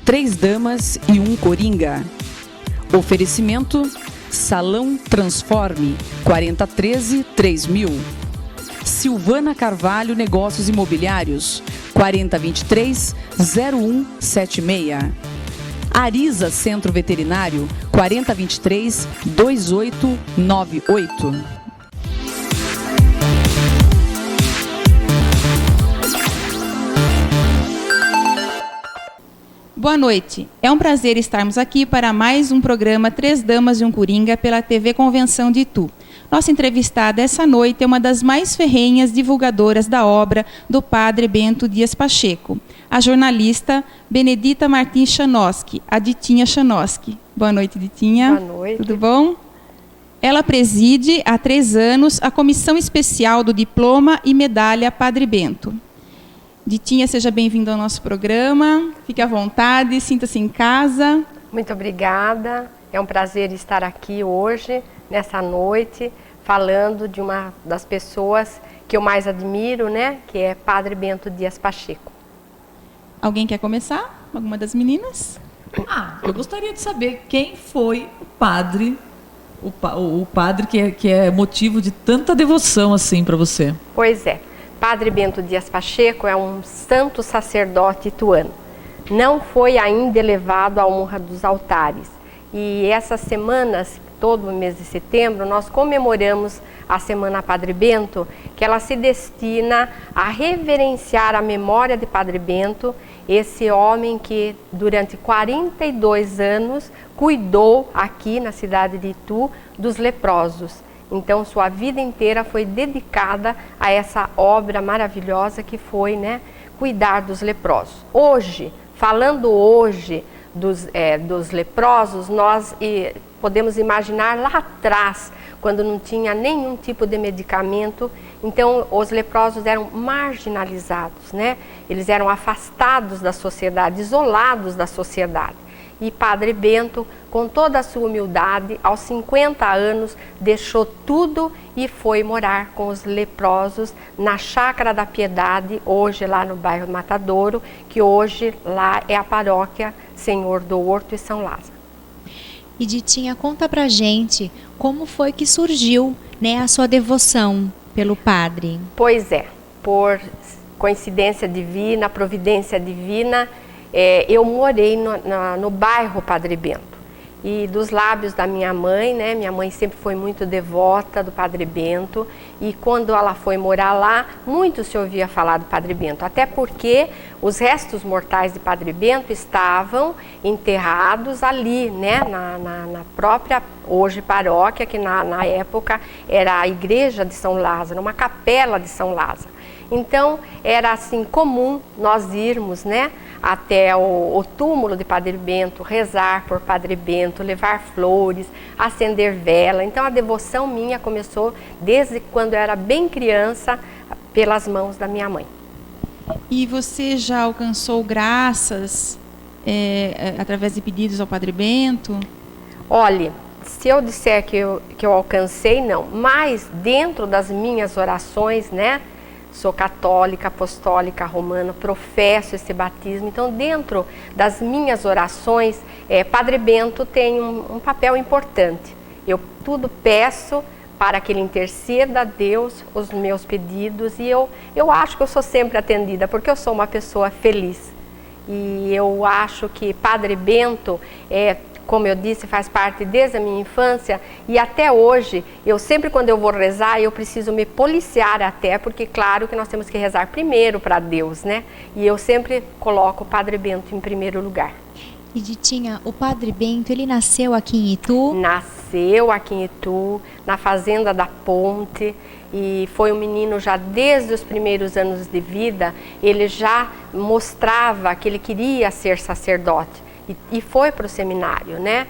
3 damas e 1 coringa. Oferecimento: Salão Transforme, 4013-3000. Silvana Carvalho Negócios Imobiliários, 4023-0176. Arisa Centro Veterinário, 4023-2898. Boa noite. É um prazer estarmos aqui para mais um programa 3 Damas e um Coringa pela TV Convenção de Itu. Nossa entrevistada essa noite é uma das mais ferrenhas divulgadoras da obra do padre Bento Dias Pacheco, a jornalista Benedita Martins Chanoski, a Ditinha Chanoski. Boa noite, Ditinha. Boa noite. Tudo bom? Ela preside há 3 anos a comissão especial do Diploma e Medalha Padre Bento. Ditinha, seja bem-vinda ao nosso programa. Fique à vontade, sinta-se em casa. Muito obrigada. É um prazer estar aqui hoje, nessa noite, falando de uma das pessoas que eu mais admiro, né? Que é Padre Bento Dias Pacheco. Alguém quer começar? Alguma das meninas? Eu gostaria de saber quem foi o padre, o padre que é motivo de tanta devoção assim para você. Pois é. Padre Bento Dias Pacheco é um santo sacerdote ituano. Não foi ainda elevado à honra dos altares. E essas semanas, todo o mês de setembro, nós comemoramos a Semana Padre Bento, que ela se destina a reverenciar a memória de Padre Bento, esse homem que durante 42 anos cuidou aqui na cidade de Itu dos leprosos. Então, sua vida inteira foi dedicada a essa obra maravilhosa que foi, né, cuidar dos leprosos. Hoje, falando hoje dos leprosos, nós podemos imaginar lá atrás, quando não tinha nenhum tipo de medicamento, então os leprosos eram marginalizados, né? Eles eram afastados da sociedade, isolados da sociedade. E Padre Bento, com toda a sua humildade, aos 50 anos, deixou tudo e foi morar com os leprosos na Chácara da Piedade, hoje lá no bairro Matadouro, que hoje lá é a paróquia Senhor do Horto e São Lázaro. E Ditinha, conta pra gente como foi que surgiu, né, a sua devoção pelo padre. Pois é, por coincidência divina, providência divina, eu morei no bairro Padre Bento. E dos lábios da minha mãe, né? Minha mãe sempre foi muito devota do Padre Bento. E quando ela foi morar lá, muito se ouvia falar do Padre Bento. Até porque os restos mortais de Padre Bento estavam enterrados ali, né? Na própria, hoje, paróquia, que na época era a igreja de São Lázaro, uma capela de São Lázaro. Então, era assim comum nós irmos, né, até o túmulo de Padre Bento, rezar por Padre Bento, levar flores, acender vela. Então, a devoção minha começou desde quando eu era bem criança, pelas mãos da minha mãe. E você já alcançou graças através de pedidos ao Padre Bento? Olhe, se eu disser que eu alcancei, não. Mas dentro das minhas orações, né, sou católica, apostólica, romana, professo esse batismo. Então, dentro das minhas orações, Padre Bento tem um papel importante. Eu tudo peço para que ele interceda a Deus os meus pedidos e eu acho que eu sou sempre atendida, porque eu sou uma pessoa feliz. E eu acho que Padre Bento como eu disse, faz parte desde a minha infância e até hoje, eu sempre quando eu vou rezar, eu preciso me policiar até, porque claro que nós temos que rezar primeiro para Deus, né? E eu sempre coloco o Padre Bento em primeiro lugar. E Ditinha, o Padre Bento, ele nasceu aqui em Itu? Nasceu aqui em Itu, na Fazenda da Ponte, e foi um menino já desde os primeiros anos de vida, ele já mostrava que ele queria ser sacerdote. E foi para o seminário, né,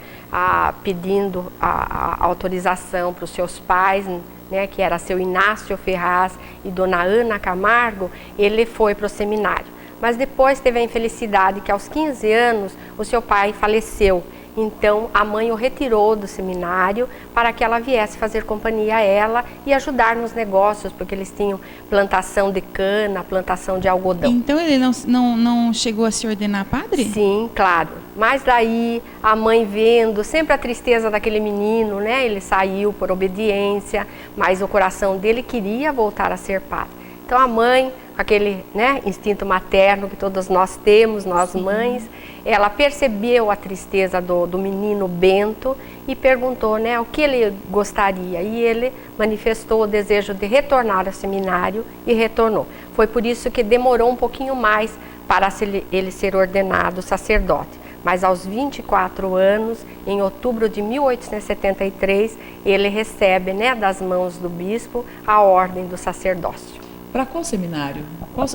pedindo a autorização para os seus pais, né, que era seu Inácio Ferraz e Dona Ana Camargo, ele foi para o seminário. Mas depois teve a infelicidade que aos 15 anos o seu pai faleceu Então a mãe o retirou do seminário para que ela viesse fazer companhia a ela e ajudar nos negócios, porque eles tinham plantação de cana, plantação de algodão. Então ele não chegou a se ordenar padre? Sim, claro. Mas daí a mãe vendo sempre a tristeza daquele menino, né? Ele saiu por obediência, mas o coração dele queria voltar a ser padre. Então a mãe, aquele, né, instinto materno que todos nós temos, nós mães, ela percebeu a tristeza do menino Bento e perguntou, né, o que ele gostaria. E ele manifestou o desejo de retornar ao seminário e retornou. Foi por isso que demorou um pouquinho mais para ele ser ordenado sacerdote. Mas aos 24 anos, em outubro de 1873, ele recebe, né, das mãos do bispo a ordem do sacerdócio. Para qual seminário?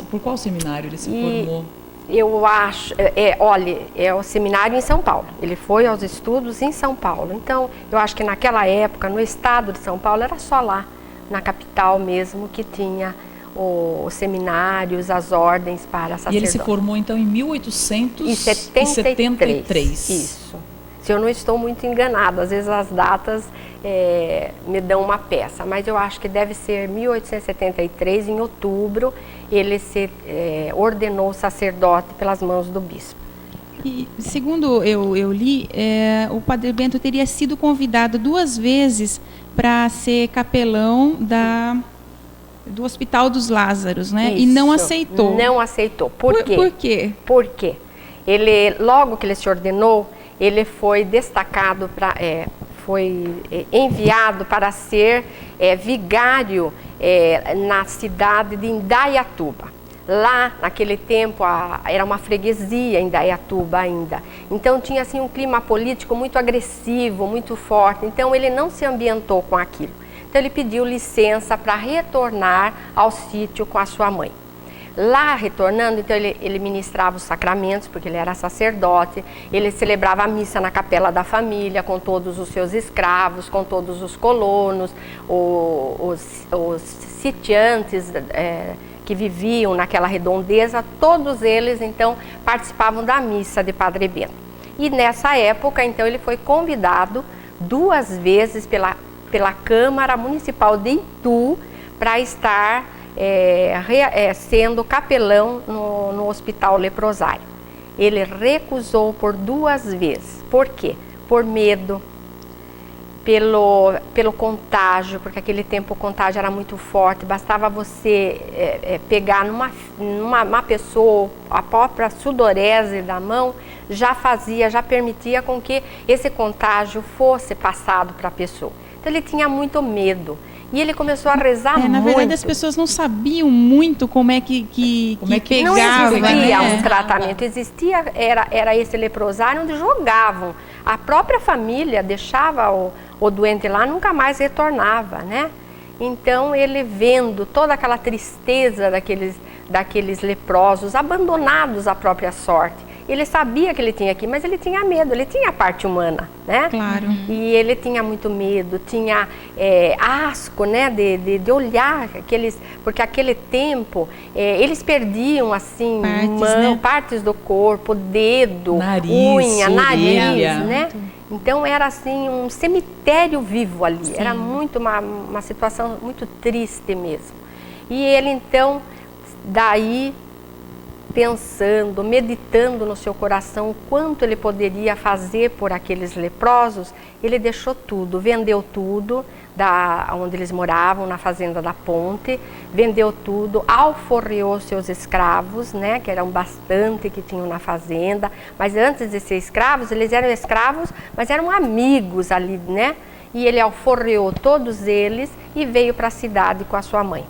Por qual seminário ele se formou? Eu acho, olha, é o seminário em São Paulo. Ele foi aos estudos em São Paulo. Então, eu acho que naquela época, no estado de São Paulo, era só lá, na capital mesmo, que tinha os seminários, as ordens para sacerdote. E ele se formou, então, em 1873. Isso. Se eu não estou muito enganada, às vezes as datas me dão uma peça, mas eu acho que deve ser 1873, em outubro, ele se ordenou sacerdote pelas mãos do bispo. E, segundo eu li, o Padre Bento teria sido convidado 2 vezes para ser capelão do Hospital dos Lázaros, né? Isso. E não aceitou. Não aceitou. Por quê? Por quê? Por quê? Logo que ele se ordenou, ele foi destacado, foi enviado para ser vigário na cidade de Indaiatuba. Lá, naquele tempo, era uma freguesia em Indaiatuba ainda. Então, tinha assim, um clima político muito agressivo, muito forte. Então, ele não se ambientou com aquilo. Então, ele pediu licença para retornar ao sítio com a sua mãe. Lá, retornando, então ele ministrava os sacramentos, porque ele era sacerdote, ele celebrava a missa na capela da família, com todos os seus escravos, com todos os colonos, os sitiantes que viviam naquela redondeza, todos eles, então, participavam da missa de Padre Bento. E nessa época, então, ele foi convidado 2 vezes pela Câmara Municipal de Itu para estar sendo capelão no Hospital Leprosário. Ele recusou por 2 vezes. Por quê? Por medo, pelo contágio, porque naquele tempo o contágio era muito forte, bastava você pegar numa pessoa, a própria sudorese da mão já permitia com que esse contágio fosse passado para a pessoa. Então ele tinha muito medo. E ele começou a rezar muito. Na verdade, as pessoas não sabiam muito como é que pegava. Não existia né? um tratamento, era esse leprosário onde jogavam. A própria família deixava o doente lá, nunca mais retornava, né? Então, ele vendo toda aquela tristeza daqueles leprosos, abandonados à própria sorte, ele sabia que ele tinha aqui, mas ele tinha medo, ele tinha a parte humana, né? Claro. E ele tinha muito medo, tinha asco, né, de olhar porque aquele tempo eles perdiam assim partes do corpo, dedo, unha, nariz, né? Então era assim um cemitério vivo ali. Sim. Era muito uma situação muito triste mesmo. E ele então daí pensando, meditando no seu coração o quanto ele poderia fazer por aqueles leprosos, ele deixou tudo, vendeu tudo onde eles moravam, na fazenda da Ponte, vendeu tudo, alforreou seus escravos, né, que eram bastante que tinham na fazenda, mas antes de ser escravos, eles eram escravos, mas eram amigos ali, né, e ele alforreou todos eles e veio para a cidade com a sua mãe.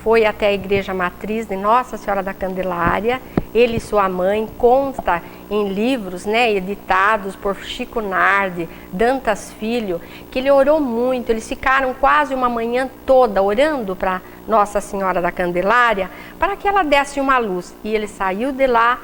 Foi até a igreja matriz de Nossa Senhora da Candelária, ele e sua mãe, consta em livros, né, editados por Chico Nardi, Dantas Filho, que ele orou muito, eles ficaram quase uma manhã toda orando para Nossa Senhora da Candelária, para que ela desse uma luz, e ele saiu de lá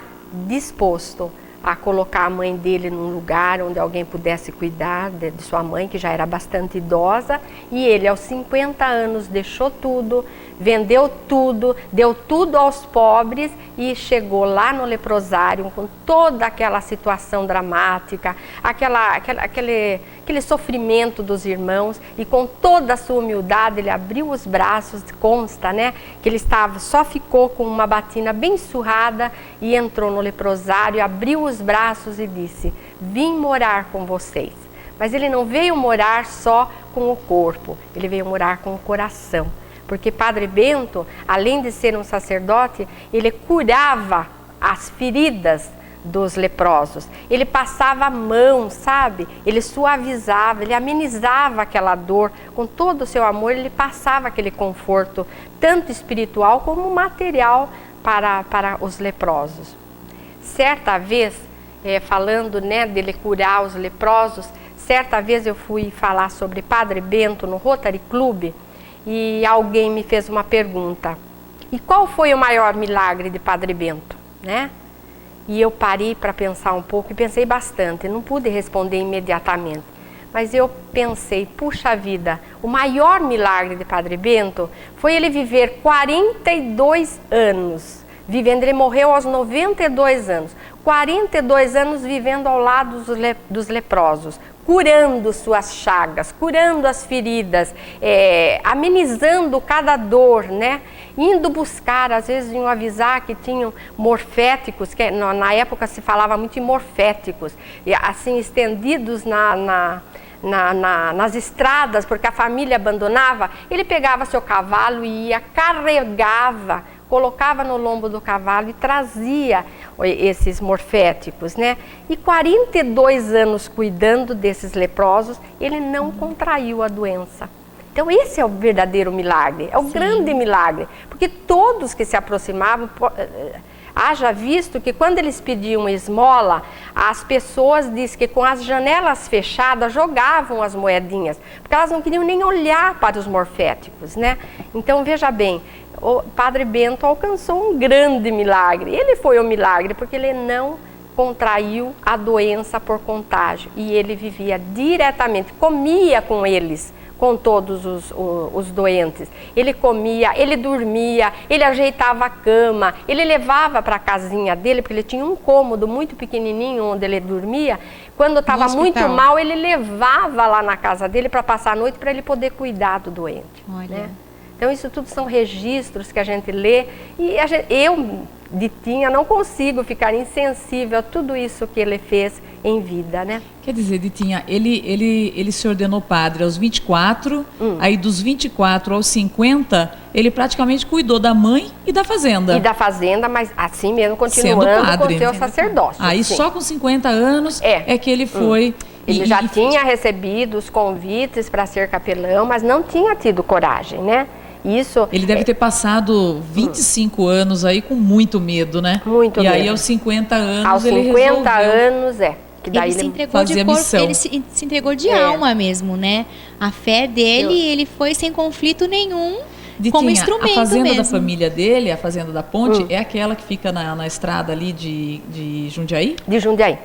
disposto a colocar a mãe dele num lugar onde alguém pudesse cuidar de sua mãe, que já era bastante idosa, e ele aos 50 anos deixou tudo, vendeu tudo, deu tudo aos pobres e chegou lá no leprosário com toda aquela situação dramática, aquele sofrimento dos irmãos, e com toda a sua humildade ele abriu os braços, consta, né, que ele só ficou com uma batina bem surrada e entrou no leprosário, abriu os braços e disse: vim morar com vocês. Mas ele não veio morar só com o corpo, ele veio morar com o coração. Porque Padre Bento, além de ser um sacerdote, ele curava as feridas dos leprosos. Ele passava a mão, sabe? Ele suavizava, ele amenizava aquela dor. Com todo o seu amor, ele passava aquele conforto, tanto espiritual como material, para os leprosos. Certa vez, falando, né, dele curar os leprosos, certa vez eu fui falar sobre Padre Bento no Rotary Club e alguém me fez uma pergunta: e qual foi o maior milagre de Padre Bento, né? E eu parei para pensar um pouco e pensei bastante, não pude responder imediatamente, mas eu pensei, puxa vida, o maior milagre de Padre Bento foi ele viver 42 anos, vivendo, ele morreu aos 92 anos, 42 anos vivendo ao lado dos leprosos, curando suas chagas, curando as feridas, amenizando cada dor, né? Indo buscar, às vezes iam avisar que tinham morféticos, que na época se falava muito em morféticos, e assim estendidos nas estradas, porque a família abandonava. Ele pegava seu cavalo e ia, carregava, colocava no lombo do cavalo e trazia esses morféticos, né? E 42 anos cuidando desses leprosos, ele não contraiu a doença. Então esse é o verdadeiro milagre, é o grande milagre, porque todos que se aproximavam, haja visto que quando eles pediam esmola, as pessoas diz que com as janelas fechadas jogavam as moedinhas, porque elas não queriam nem olhar para os morféticos, né? Então veja bem, o Padre Bento alcançou um grande milagre. Ele foi o milagre porque ele não contraiu a doença por contágio e ele vivia diretamente, comia com eles, com todos os doentes. Ele comia, ele dormia, ele ajeitava a cama, ele levava para a casinha dele, porque ele tinha um cômodo muito pequenininho onde ele dormia. Quando estava muito mal, ele levava lá na casa dele para passar a noite, para ele poder cuidar do doente. Olha. Né? Então isso tudo são registros que a gente lê e eu, Ditinha, não consigo ficar insensível a tudo isso que ele fez em vida, né? Quer dizer, Ditinha, ele se ordenou padre aos 24, aí dos 24 aos 50, ele praticamente cuidou da mãe e da fazenda. E da fazenda, mas assim mesmo continuando com o seu sacerdócio. Aí sim. Só com 50 anos é que ele foi... Ele já tinha recebido os convites para ser capelão, mas não tinha tido coragem, né? Isso, ele deve ter passado 25 anos aí com muito medo, né? Muito medo. E aí aos 50 anos aos ele 50 resolveu anos, que daí ele se entregou de corpo, missão. ele se entregou de alma mesmo, né? A fé dele, ele foi sem conflito nenhum, como instrumento a fazenda mesmo. da família dele, a fazenda da Ponte, é aquela que fica na estrada ali de Jundiaí? De Jundiaí,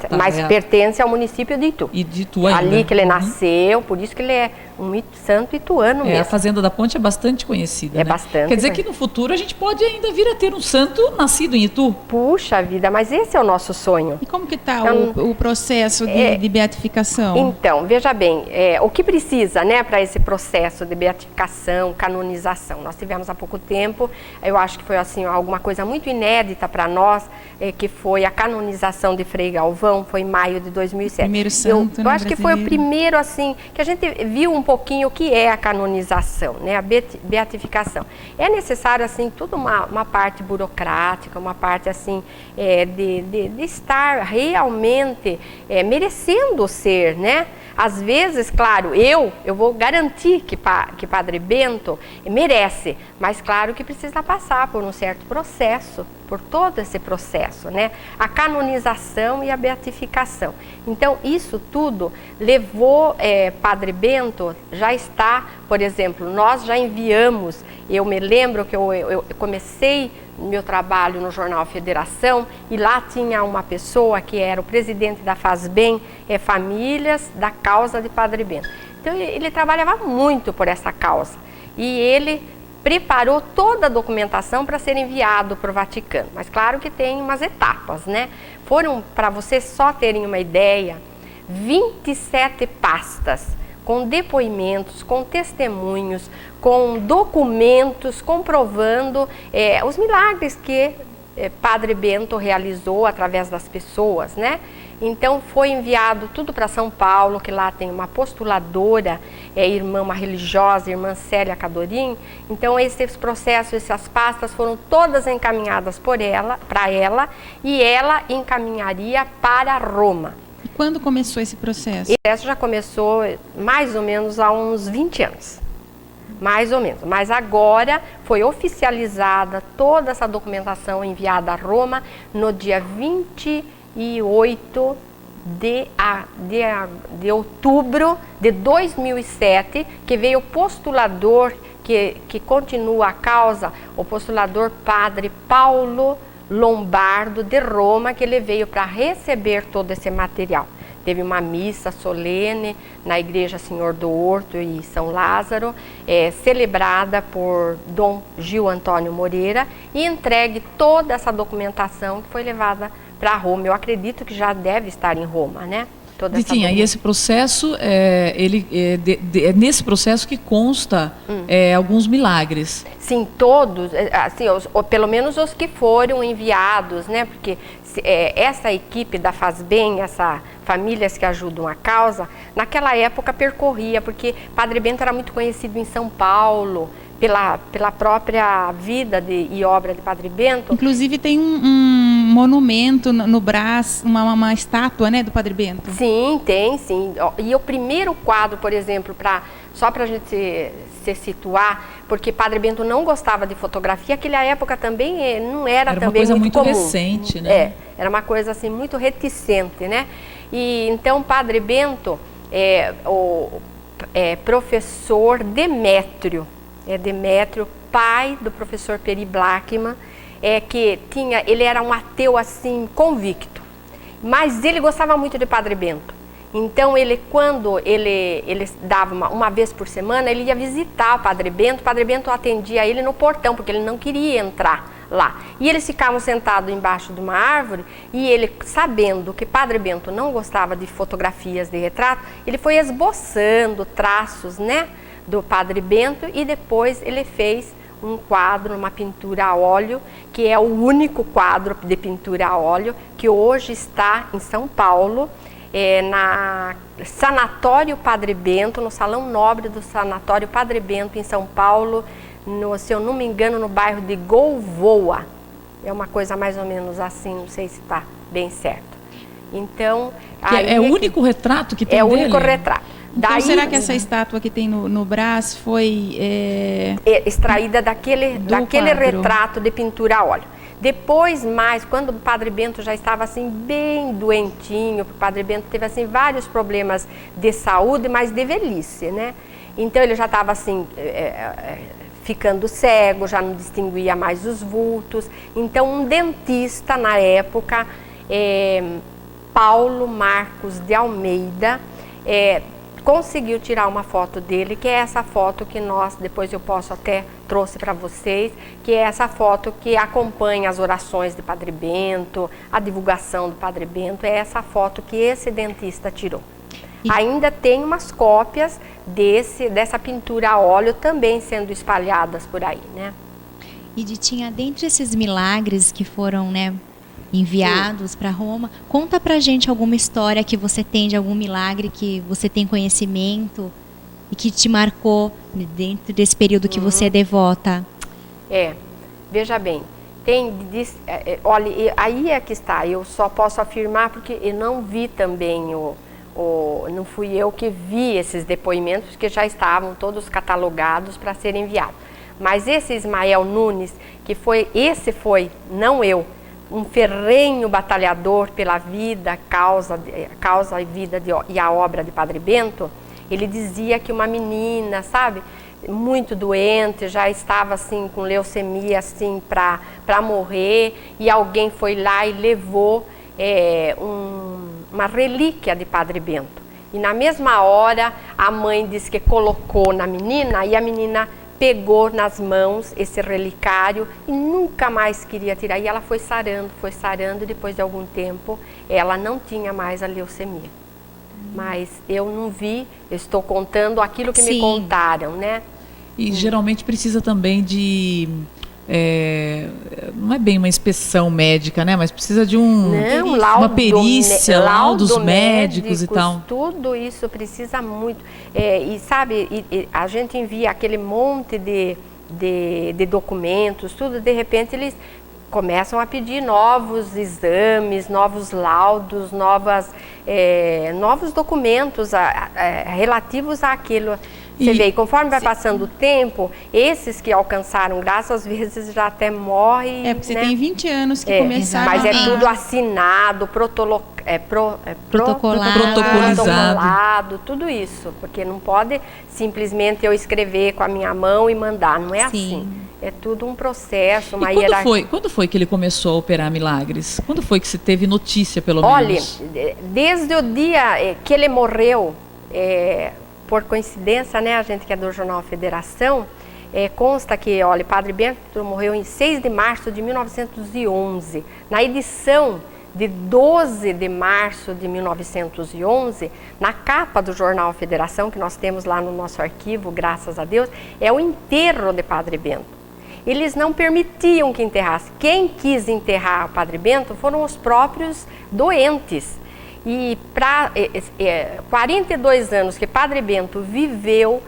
mas pertence ao município de Itu. E de Itu ainda. Ali que ele nasceu, por isso que ele é um santo ituano mesmo. A fazenda da Ponte é bastante conhecida, né? Bastante. Quer dizer que no futuro a gente pode ainda vir a ter um santo nascido em Itu? Puxa vida, mas esse é o nosso sonho. E como que está o processo de beatificação? Então, veja bem, o que precisa, né, para esse processo de beatificação, canonização? Nós tivemos há pouco tempo, eu acho que foi assim alguma coisa muito inédita para nós, que foi a canonização de Frei Galvão, foi em maio de 2007. Primeiro santo, eu acho que foi o primeiro, assim, que a gente viu um pouquinho o que é a canonização, né, a beatificação. É necessário, assim, toda uma parte burocrática, uma parte, assim, de estar realmente merecendo ser, né? Às vezes, claro, eu vou garantir que Padre Bento merece, mas claro que precisa passar por um certo processo, por todo esse processo, né? A canonização e a beatificação. Então, isso tudo levou Padre Bento, já está, por exemplo, nós já enviamos, eu me lembro que eu comecei meu trabalho no jornal Federação e lá tinha uma pessoa que era o presidente da Fazbem, Famílias da Causa de Padre Bento. Então ele trabalhava muito por essa causa e ele preparou toda a documentação para ser enviado para o Vaticano. Mas claro que tem umas etapas, né? Foram, para vocês só terem uma ideia, 27 pastas com depoimentos, com testemunhos, com documentos comprovando os milagres que Padre Bento realizou através das pessoas, né? Então foi enviado tudo para São Paulo, que lá tem uma postuladora, uma religiosa, irmã Célia Cadorim. Então esses processos, essas pastas foram todas encaminhadas para ela, e ela encaminharia para Roma. E quando começou esse processo? Esse processo já começou mais ou menos há uns 20 anos. Mais ou menos, mas agora foi oficializada toda essa documentação enviada a Roma no dia 28 de outubro de 2007, que veio o postulador que continua a causa, o postulador Padre Paulo Lombardo de Roma, que ele veio para receber todo esse material. Teve uma missa solene na Igreja Senhor do Horto e São Lázaro, celebrada por Dom Gil Antônio Moreira, e entregue toda essa documentação que foi levada para Roma. Eu acredito que já deve estar em Roma, né? Ditinha, e esse processo, é nesse processo que consta alguns milagres. Sim, todos, assim, pelo menos os que foram enviados, né? Porque essa equipe da Faz Bem, essa famílias que ajudam a causa, naquela época percorria, porque Padre Bento era muito conhecido em São Paulo, pela própria vida e obra de Padre Bento. Inclusive tem um monumento no Brás, uma estátua, né, do Padre Bento. Sim, tem, sim. E o primeiro quadro, por exemplo, só para a gente se situar, porque Padre Bento não gostava de fotografia, aquela época também não era também uma coisa muito comum. recente, né? Era uma coisa assim muito reticente, né? E então Padre Bento professor Demétrio, Demétrio, pai do professor Peri Blackman, ele era um ateu assim convicto, mas ele gostava muito de Padre Bento. Então quando ele dava uma vez por semana, ele ia visitar o Padre Bento atendia ele no portão, porque ele não queria entrar lá. E eles ficavam sentados embaixo de uma árvore, e ele, sabendo que Padre Bento não gostava de fotografias de retrato, ele foi esboçando traços, né, do Padre Bento, e depois ele fez um quadro, uma pintura a óleo, que é o único quadro de pintura a óleo que hoje está em São Paulo, na Sanatório Padre Bento, no Salão Nobre do Sanatório Padre Bento, em São Paulo, se eu não me engano, no bairro de Golvoa. É uma coisa mais ou menos assim, não sei se está bem certo. Então... é o único retrato que tem dele? É o único retrato. Então, será que essa estátua que tem no Brás foi... extraída daquele retrato de pintura a óleo. Depois, quando o Padre Bento já estava assim bem doentinho, o Padre Bento teve assim vários problemas de saúde, mas de velhice, né? Então ele já estava assim, ficando cego, já não distinguia mais os vultos. Então um dentista na época, Paulo Marcos de Almeida, conseguiu tirar uma foto dele, que é essa foto que depois eu trouxe para vocês, que é essa foto que acompanha as orações de Padre Bento, a divulgação do Padre Bento, é essa foto que esse dentista tirou. Ainda tem umas cópias dessa pintura a óleo também sendo espalhadas por aí, né? E Ditinha, dentre esses milagres que foram, né, enviados para Roma, conta pra gente alguma história que você tem de algum milagre que você tem conhecimento e que te marcou dentro desse período que você é devota. Veja bem, olha, aí é que está, eu só posso afirmar porque eu não vi também não fui eu que vi esses depoimentos, que já estavam todos catalogados para serem enviados. Mas esse Ismael Nunes, não eu, um ferrenho batalhador pela vida, causa e vida e a obra de Padre Bento, ele dizia que uma menina, sabe, muito doente, já estava assim com leucemia assim para morrer, e alguém foi lá e levou uma relíquia de Padre Bento. E na mesma hora a mãe disse que colocou na menina, e a menina pegou nas mãos esse relicário e nunca mais queria tirar. E ela foi sarando, e depois de algum tempo ela não tinha mais a leucemia. Mas eu não vi, eu estou contando aquilo que me contaram, né? E geralmente precisa também de... não é bem uma inspeção médica, né? Mas precisa de uma perícia, laudos médicos e tal. Tudo isso precisa muito. E sabe, a gente envia aquele monte de documentos, tudo, de repente eles começam a pedir novos exames, novos laudos, novos documentos relativos àquilo. Você vê, e conforme vai passando o tempo, esses que alcançaram graça, às vezes já até morrem. Porque você tem 20 anos que começaram. Mas é tudo assinado, protocolizado, tudo isso. Porque não pode simplesmente eu escrever com a minha mão e mandar, não é assim. É tudo um processo, uma hierarquia. Quando foi que ele começou a operar milagres? Quando foi que você teve notícia, pelo menos? Olha, desde o dia que ele morreu, por coincidência, né, a gente que é do Jornal Federação, consta que, olha, Padre Bento morreu em 6 de março de 1911. Na edição de 12 de março de 1911, na capa do Jornal Federação, que nós temos lá no nosso arquivo, graças a Deus, é o enterro de Padre Bento. Eles não permitiam que enterrasse. Quem quis enterrar o Padre Bento foram os próprios doentes. E para 42 anos que Padre Bento viveu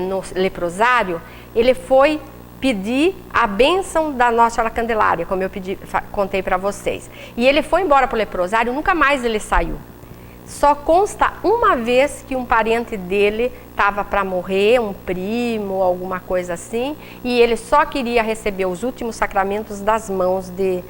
no leprosário, ele foi pedir a bênção da Nossa Senhora Candelária, como eu contei para vocês. E ele foi embora para o leprosário, nunca mais ele saiu. Só consta uma vez que um parente dele estava para morrer, um primo, alguma coisa assim, e ele só queria receber os últimos sacramentos das mãos de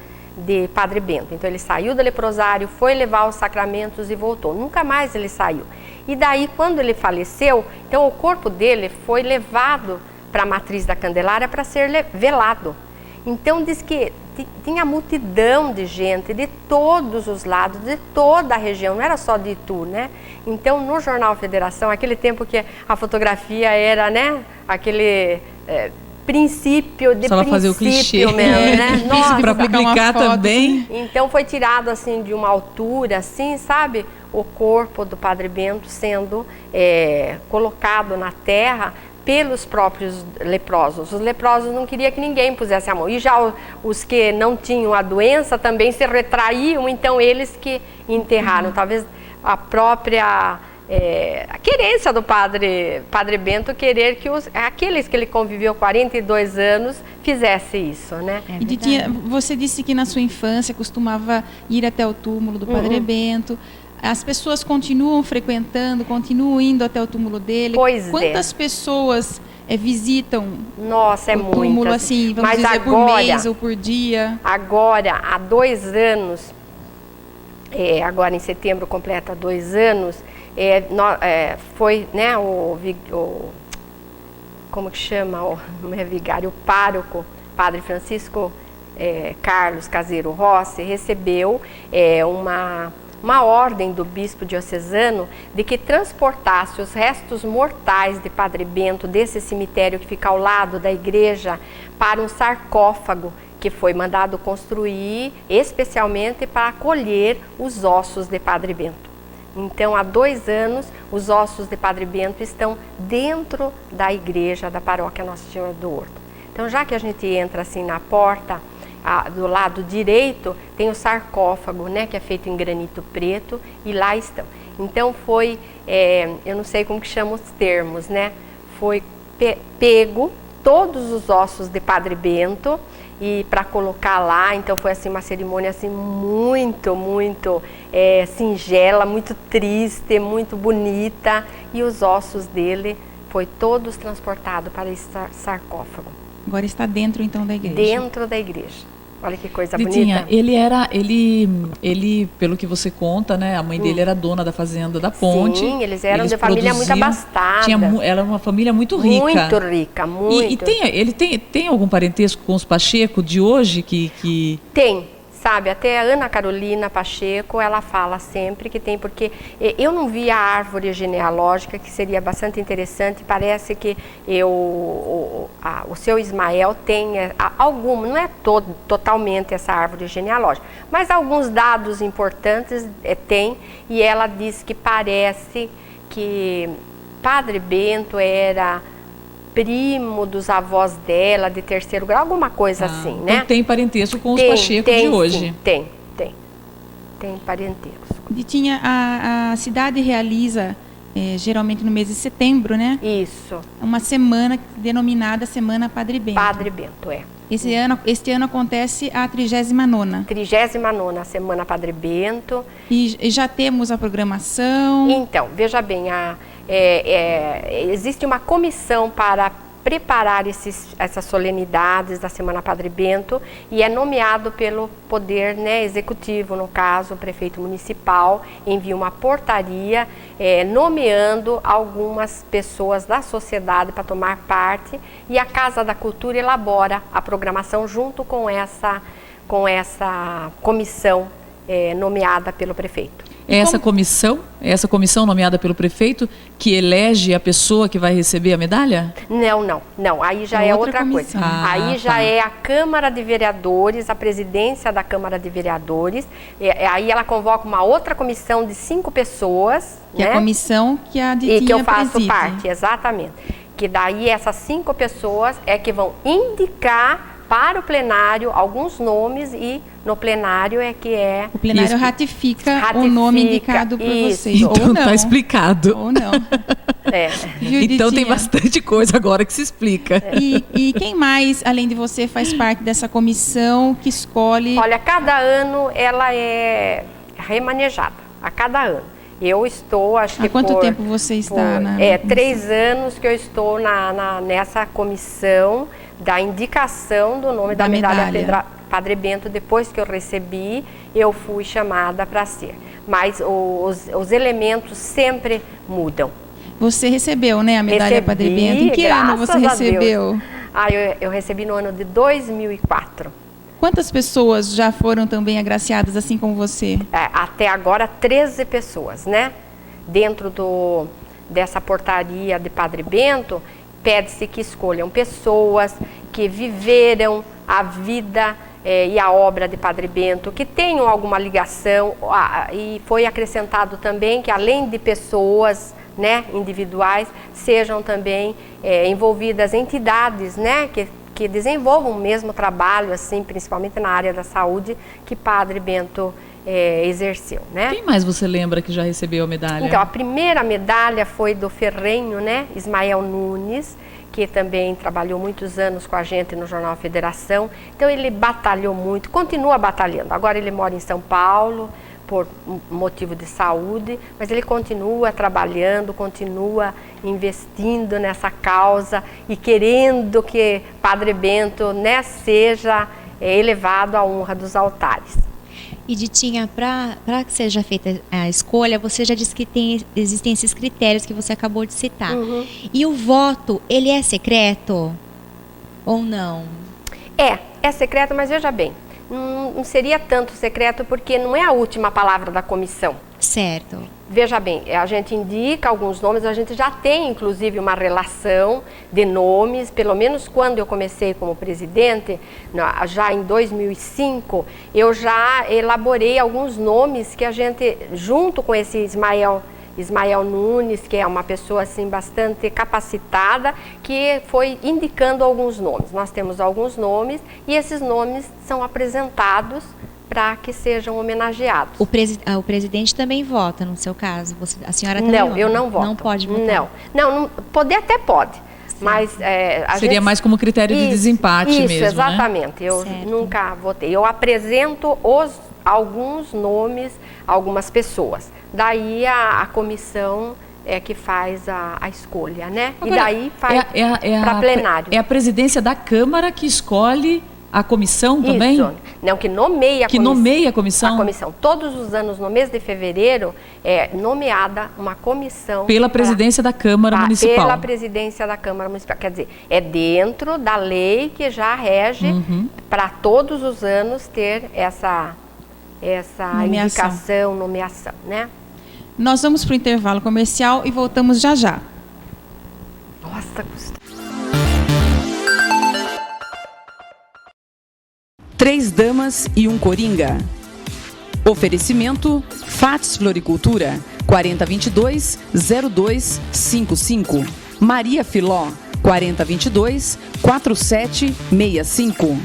Padre Bento. Então ele saiu do leprosário, foi levar os sacramentos e voltou. Nunca mais ele saiu. E daí, quando ele faleceu, então o corpo dele foi levado para a matriz da Candelária para ser velado. Então diz que tinha multidão de gente de todos os lados, de toda a região, não era só de Itu, né? Então no Jornal Federação, aquele tempo que a fotografia era, né, aquele princípio de só fazer o clichê mesmo, né? Nossa, para publicar também. Então foi tirado assim de uma altura, assim, sabe? O corpo do Padre Bento sendo colocado na terra pelos próprios leprosos. Os leprosos não queriam que ninguém pusesse a mão. E já os que não tinham a doença também se retraíam, então eles que enterraram. Talvez a própria a querência do Padre Bento querer que aqueles que ele conviveu 42 anos fizesse isso, né? E Ditinha, você disse que na sua infância costumava ir até o túmulo do Padre Bento. As pessoas continuam frequentando, continuam indo até o túmulo dele. Quantas pessoas visitam o túmulo, muitas. Assim, vamos dizer, por mês ou por dia? Agora, há 2 anos, agora em setembro completa 2 anos, foi, né, como que chama, não é vigário, o pároco, Padre Francisco Carlos Caseiro Rossi, recebeu uma ordem do bispo diocesano de que transportasse os restos mortais de Padre Bento desse cemitério que fica ao lado da igreja para um sarcófago que foi mandado construir especialmente para acolher os ossos de Padre Bento. Então, há 2 anos, os ossos de Padre Bento estão dentro da igreja da paróquia Nossa Senhora do Horto. Então, já que a gente entra assim na porta, do lado direito tem o sarcófago, né, que é feito em granito preto, e lá estão. Então foi, eu não sei como que chama os termos, né, foi pego todos os ossos de Padre Bento e para colocar lá. Então foi assim uma cerimônia assim muito singela, muito triste, muito bonita, e os ossos dele foi todos transportados para esse sarcófago. Agora está dentro então da igreja. Dentro da igreja. Olha que coisa Ditinha, bonita. Ele, pelo que você conta, né, a mãe dele era dona da fazenda da Ponte. Sim, eles eram de família muito abastada. Era uma família muito rica. Muito rica, muito. E ele tem algum parentesco com os Pacheco de hoje que... Tem, sabe? Até a Ana Carolina Pacheco, ela fala sempre que tem, porque eu não vi a árvore genealógica, que seria bastante interessante. Parece que o seu Ismael tem algum, não é totalmente essa árvore genealógica, mas alguns dados importantes tem, e ela diz que parece que Padre Bento era primo dos avós dela, de terceiro grau, alguma coisa assim, né? Então tem parentesco com os Pacheco de hoje. Sim, tem parentesco. Ditinha, a cidade realiza, geralmente no mês de setembro, né? Isso. Uma semana denominada Semana Padre Bento. Padre Bento, Este ano acontece a 39ª. 39ª Semana Padre Bento. E já temos a programação. Então, veja bem, existe uma comissão para preparar essas solenidades da Semana Padre Bento, e é nomeado pelo poder, né, executivo, no caso, o prefeito municipal envia uma portaria nomeando algumas pessoas da sociedade para tomar parte, e a Casa da Cultura elabora a programação junto com essa comissão nomeada pelo prefeito. Essa comissão nomeada pelo prefeito que elege a pessoa que vai receber a medalha? Não. Aí já é outra coisa. Aí já tá. é a Câmara de Vereadores, a presidência da Câmara de Vereadores. Aí ela convoca uma outra comissão de 5 pessoas. Que né? é a comissão que a Ditinha E que eu faço preside. parte, exatamente. Que daí essas 5 pessoas é que vão indicar para o plenário alguns nomes, e no plenário o plenário ratifica o nome indicado por vocês. Então ou não. tá explicado. Ou não. Viu, Então tem Ditinha? bastante coisa agora que se explica. E quem mais, além de você, faz parte dessa comissão que escolhe? Olha, cada ano ela é remanejada, a cada ano. Eu estou, acho que Há quanto tempo você está na 3 anos que eu estou nessa comissão da indicação do nome da medalha Padre Bento. Depois que eu recebi, eu fui chamada para ser. Mas os elementos sempre mudam. Você recebeu, né, a medalha Padre Bento? Em que ano você recebeu? Eu recebi no ano de 2004. Quantas pessoas já foram também agraciadas assim como você? Até agora 13 pessoas, né? Dentro dessa portaria de Padre Bento, pede-se que escolham pessoas que viveram a vida e a obra de Padre Bento, que tenham alguma ligação, e foi acrescentado também que além de pessoas, né, individuais, sejam também envolvidas entidades, né, que desenvolvam o mesmo trabalho, assim, principalmente na área da saúde, que Padre Bento exerceu, né? Quem mais você lembra que já recebeu a medalha? Então, a primeira medalha foi do ferrenho, né, Ismael Nunes, que também trabalhou muitos anos com a gente no Jornal Federação. Então, ele batalhou muito, continua batalhando. Agora ele mora em São Paulo, por motivo de saúde, mas ele continua trabalhando, continua investindo nessa causa e querendo que Padre Bento, né, seja elevado à honra dos altares. E Ditinha, para que seja feita a escolha, você já disse que existem esses critérios que você acabou de citar. Uhum. E o voto, ele é secreto ou não? É secreto, mas veja bem, não seria tanto secreto porque não é a última palavra da comissão. Certo. Veja bem, a gente indica alguns nomes, a gente já tem inclusive uma relação de nomes, pelo menos quando eu comecei como presidente, já em 2005, eu já elaborei alguns nomes que a gente, junto com esse Ismael Nunes, que é uma pessoa assim bastante capacitada, que foi indicando alguns nomes. Nós temos alguns nomes e esses nomes são apresentados para que sejam homenageados. O presidente também vota, no seu caso? A senhora também Não, vota? eu não voto. Não pode votar? Não, poder até pode, mas... Seria mais como critério de desempate mesmo, Isso, exatamente. Né? Eu nunca votei. Eu apresento alguns nomes, algumas pessoas. Daí a comissão é que faz a escolha, né? Agora, e daí faz para plenário. É a presidência da Câmara que escolhe a comissão também? Isso. Não, que nomeia a que comissão. Nomeia a comissão? A comissão. Todos os anos, no mês de fevereiro, é nomeada uma comissão. Pela presidência da Câmara Municipal. Pela presidência da Câmara Municipal. Quer dizer, é dentro da lei que já rege para todos os anos ter essa nomeação, né? Nós vamos para o intervalo comercial e voltamos já já. Nossa, Gustavo. 3 damas e um coringa. Oferecimento Fates Floricultura 4022-0255. Maria Filó 4022-4765.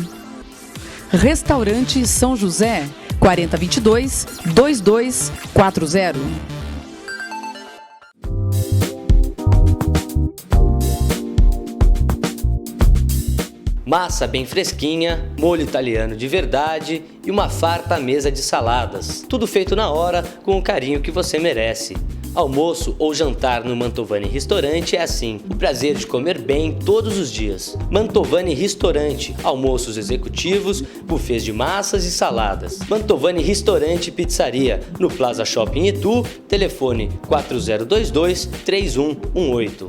Restaurante São José 4022-2240. Massa bem fresquinha, molho italiano de verdade e uma farta mesa de saladas. Tudo feito na hora, com o carinho que você merece. Almoço ou jantar no Mantovani Restaurante é assim, o prazer de comer bem todos os dias. Mantovani Restaurante, almoços executivos, buffets de massas e saladas. Mantovani Restaurante e Pizzaria, no Plaza Shopping Itu, telefone 4022-3118.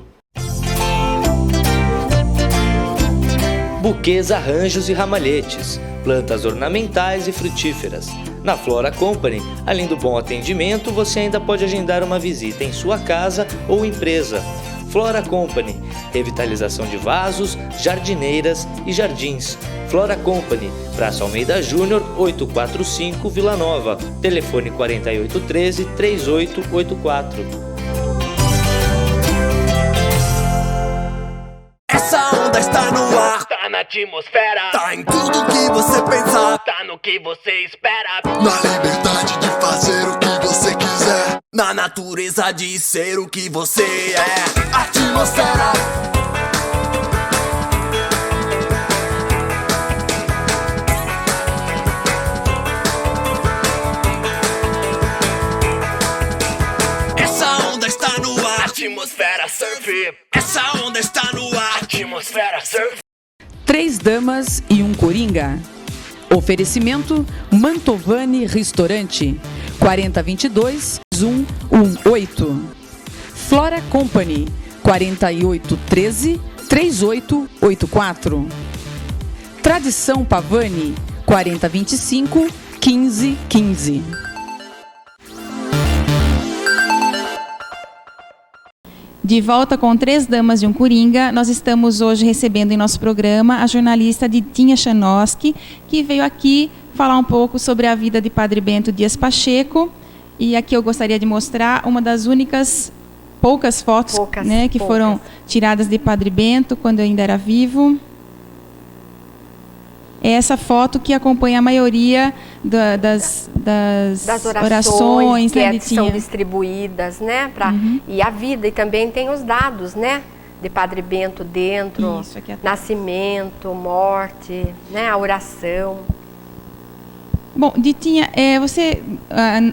Buquês, arranjos e ramalhetes, plantas ornamentais e frutíferas. Na Flora Company, além do bom atendimento, você ainda pode agendar uma visita em sua casa ou empresa. Flora Company, revitalização de vasos, jardineiras e jardins. Flora Company, Praça Almeida Júnior, 845, Vila Nova. Telefone 4813-3884. Essa onda está no ar, tá na atmosfera, tá em tudo que você pensar, tá no que você espera, na liberdade de fazer o que você quiser, na natureza de ser o que você é. Atmosfera. Essa onda está no ar, atmosfera surf, essa onda está no ar, atmosfera surf. 3 damas e um coringa. Oferecimento Mantovani Restaurante 4022-118. Flora Company 4813-3884. Tradição Pavani 4025-1515. De volta com 3 damas e um coringa, nós estamos hoje recebendo em nosso programa a jornalista Ditinha Chanoski, que veio aqui falar um pouco sobre a vida de Padre Bento Dias Pacheco. E aqui eu gostaria de mostrar uma das poucas fotos que foram tiradas de Padre Bento quando ainda era vivo. É essa foto que acompanha a maioria das orações, né, que são distribuídas, né? E a vida, e também tem os dados, né? De Padre Bento dentro, isso, aqui nascimento, morte, né? A oração. Bom, Ditinha,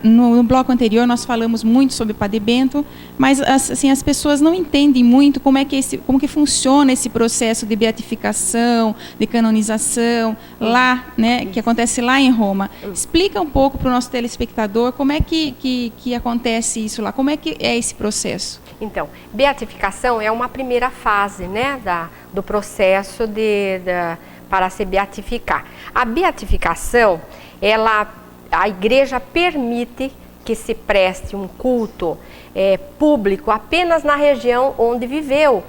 no bloco anterior nós falamos muito sobre Padre Bento, mas assim, as pessoas não entendem muito como que funciona esse processo de beatificação, de canonização, lá, né, que acontece lá em Roma. Explica um pouco para o nosso telespectador como é que acontece isso lá, como é que é esse processo? Então, beatificação é uma primeira fase, né, do processo para se beatificar. A beatificação, a igreja permite que se preste um culto público apenas na região onde viveu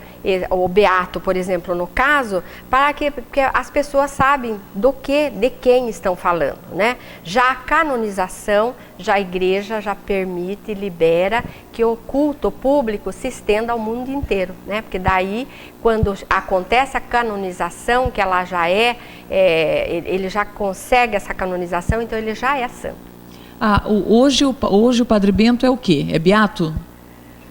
o beato, por exemplo, no caso, para que as pessoas sabem de quem estão falando, né? Já a canonização, já a igreja já permite, libera que o culto público se estenda ao mundo inteiro, né? Porque daí, quando acontece a canonização, que ela já ele já consegue essa canonização, então ele já é santo. Hoje o Padre Bento é o quê? É beato?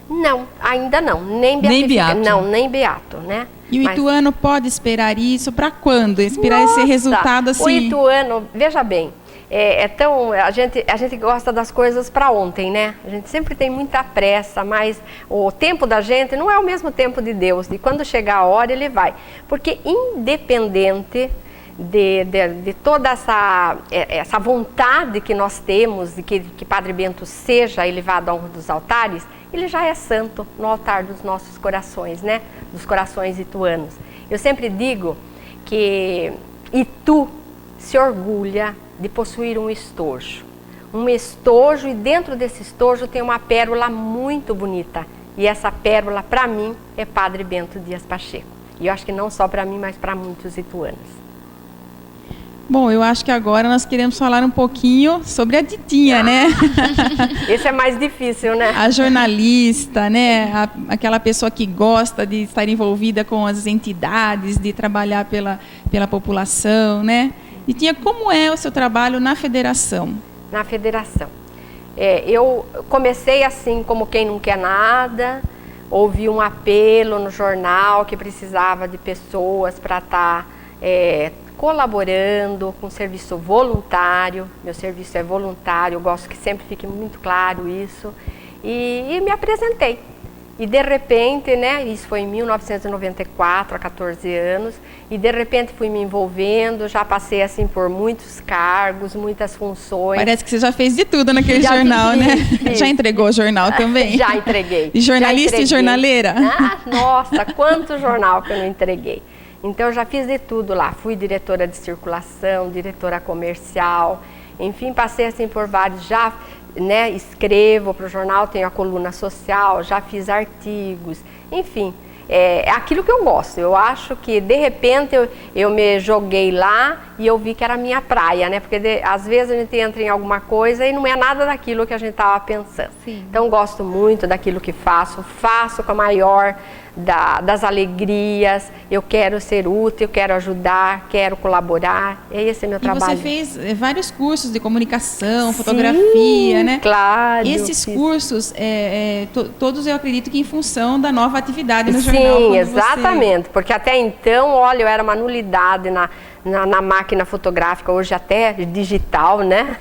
Não, ainda não, nem beato. Não, nem beato, né? E o ituano pode esperar isso para quando? Esperar esse resultado assim? O ituano, veja bem, a gente gosta das coisas para ontem, né? A gente sempre tem muita pressa, mas o tempo da gente não é o mesmo tempo de Deus. E quando chegar a hora, ele vai. Porque independente de toda essa vontade que nós temos de que Padre Bento seja elevado à honra dos altares, ele já é santo no altar dos nossos corações, né? Dos corações ituanos. Eu sempre digo que Itu se orgulha de possuir um estojo. Um estojo, e dentro desse estojo tem uma pérola muito bonita. E essa pérola, para mim, é Padre Bento Dias Pacheco. E eu acho que não só para mim, mas para muitos ituanos. Bom, eu acho que agora nós queremos falar um pouquinho sobre a Titinha, né? Esse é mais difícil, né? A jornalista, né? Aquela pessoa que gosta de estar envolvida com as entidades, de trabalhar pela população, né? Titinha, como é o seu trabalho na federação? Na federação. Eu comecei assim, como quem não quer nada, ouvi um apelo no jornal que precisava de pessoas para estar colaborando com serviço voluntário. Meu serviço é voluntário, eu gosto que sempre fique muito claro isso. E me apresentei. E de repente, né, isso foi em 1994, há 14 anos, e de repente fui me envolvendo, já passei assim por muitos cargos, muitas funções. Parece que você já fez de tudo naquele jornal, né? Já entregou o jornal também? Já entreguei. E jornalista e jornaleira? Nossa, quanto jornal que eu não entreguei. Então eu já fiz de tudo lá, fui diretora de circulação, diretora comercial, enfim, passei assim por vários, já, né, escrevo para o jornal, tenho a coluna social, já fiz artigos, enfim, é aquilo que eu gosto. Eu acho que de repente eu me joguei lá e eu vi que era a minha praia, né, porque às vezes a gente entra em alguma coisa e não é nada daquilo que a gente estava pensando. Sim. Então gosto muito daquilo que faço com a maior das alegrias, eu quero ser útil, eu quero ajudar, quero colaborar, esse é meu trabalho. E você fez vários cursos de comunicação, fotografia, né? Claro. Esses cursos, todos eu acredito que em função da nova atividade no jornal. Sim, exatamente, porque até então, olha, eu era uma nulidade na máquina fotográfica, hoje até digital, né?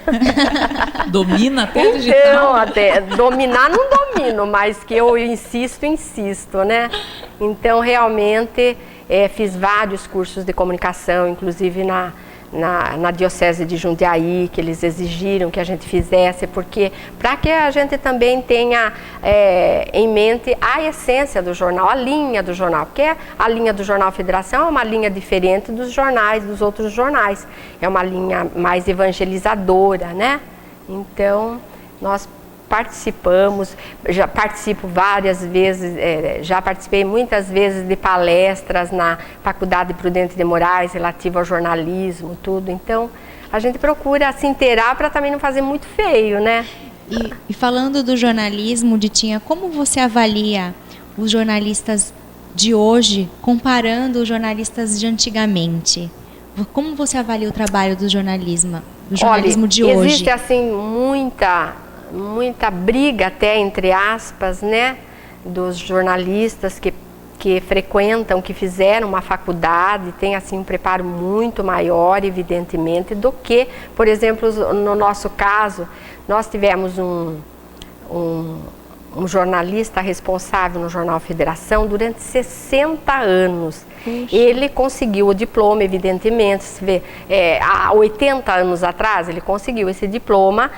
Domina até digital? Então, até dominar não domino, mas que eu insisto, né? Então, realmente, fiz vários cursos de comunicação, inclusive na Diocese de Jundiaí, que eles exigiram que a gente fizesse, porque para que a gente também tenha em mente a essência do jornal, a linha do jornal, porque a linha do Jornal Federação é uma linha diferente dos jornais, dos outros jornais, é uma linha mais evangelizadora, né? Então, nós participamos, já participo várias vezes, já participei muitas vezes de palestras na Faculdade Prudente de Moraes relativo ao jornalismo, tudo. Então, a gente procura se inteirar para também não fazer muito feio, né? E falando do jornalismo, Titinha, como você avalia os jornalistas de hoje comparando os jornalistas de antigamente? Como você avalia o trabalho do jornalismo de hoje? Existe assim muita briga até, entre aspas, né, dos jornalistas que frequentam, que fizeram uma faculdade, tem assim um preparo muito maior, evidentemente, do que, por exemplo, no nosso caso, nós tivemos um jornalista responsável no Jornal Federação durante 60 anos. Puxa. Ele conseguiu o diploma, evidentemente, se vê, há 80 anos atrás ele conseguiu esse diploma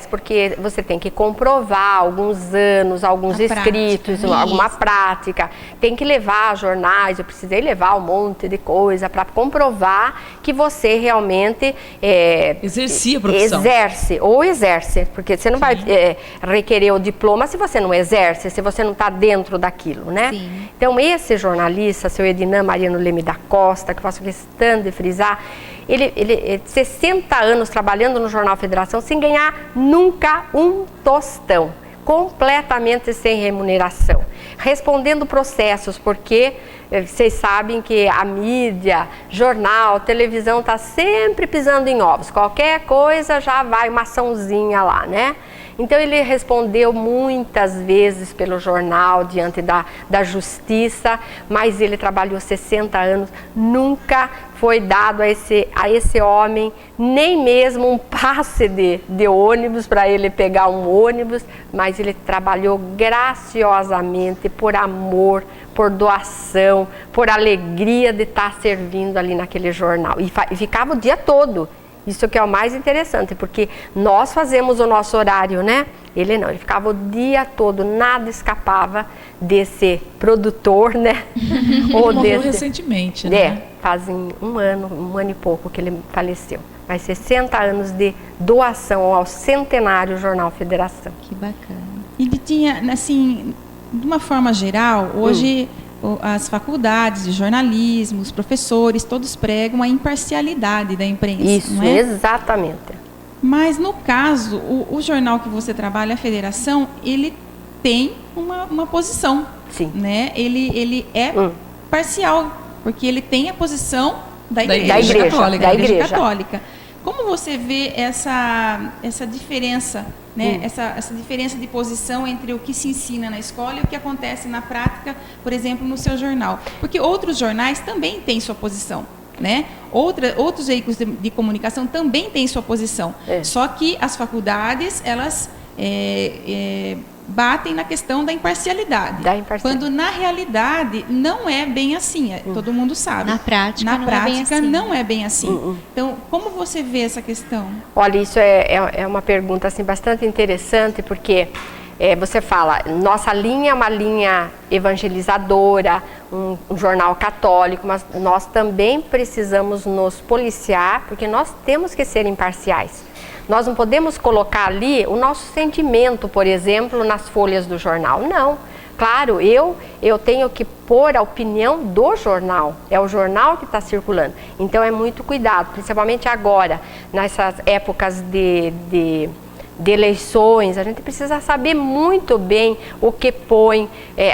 porque você tem que comprovar alguns anos, alguns escritos, alguma prática, tem que levar jornais, eu precisei levar um monte de coisa para comprovar que você realmente exercia a profissão. Exerce, porque você não vai requerer o diploma se você não exerce, se você não está dentro daquilo, né? Sim. Então esse jornalista, seu Edinã Mariano Leme da Costa, que eu faço questão de frisar, ele 60 anos trabalhando no Jornal Federação sem ganhar nunca um tostão, completamente sem remuneração, respondendo processos, porque vocês sabem que a mídia, jornal, televisão está sempre pisando em ovos, qualquer coisa já vai uma açãozinha lá, né? Então ele respondeu muitas vezes pelo jornal, diante da justiça, mas ele trabalhou 60 anos, nunca foi dado a esse homem nem mesmo um passe de ônibus para ele pegar um ônibus, mas ele trabalhou graciosamente por amor, por doação, por alegria de estar servindo ali naquele jornal. E ficava o dia todo. Isso que é o mais interessante, porque nós fazemos o nosso horário, né? Ele não, ele ficava o dia todo, nada escapava desse produtor, né? Ou morreu recentemente, né? Fazem um ano e pouco que ele faleceu. Mas 60 anos de doação ao centenário Jornal Federação. Que bacana. E tinha, assim, de uma forma geral, hoje as faculdades de jornalismo, os professores, todos pregam a imparcialidade da imprensa. Isso, não é? Exatamente. Mas no caso, o jornal que você trabalha, a Federação, ele tem uma posição. Sim. Né? Ele é parcial, porque ele tem a posição da Igreja Católica. Como você vê essa diferença, né? Essa diferença de posição entre o que se ensina na escola e o que acontece na prática, por exemplo, no seu jornal? Porque outros jornais também têm sua posição, né? Outros veículos de comunicação também têm sua posição. Só que as faculdades, elas batem na questão da imparcialidade. Quando, na realidade, não é bem assim. Todo mundo sabe. Na prática, não é bem assim. Então, como você vê essa questão? Olha, isso é uma pergunta assim, bastante interessante, porque você fala, nossa linha é uma linha evangelizadora, um jornal católico, mas nós também precisamos nos policiar, porque nós temos que ser imparciais. Nós não podemos colocar ali o nosso sentimento, por exemplo, nas folhas do jornal. Não. Claro, eu tenho que pôr a opinião do jornal. É o jornal que está circulando. Então é muito cuidado, principalmente agora, nessas épocas de eleições. A gente precisa saber muito bem o que põe,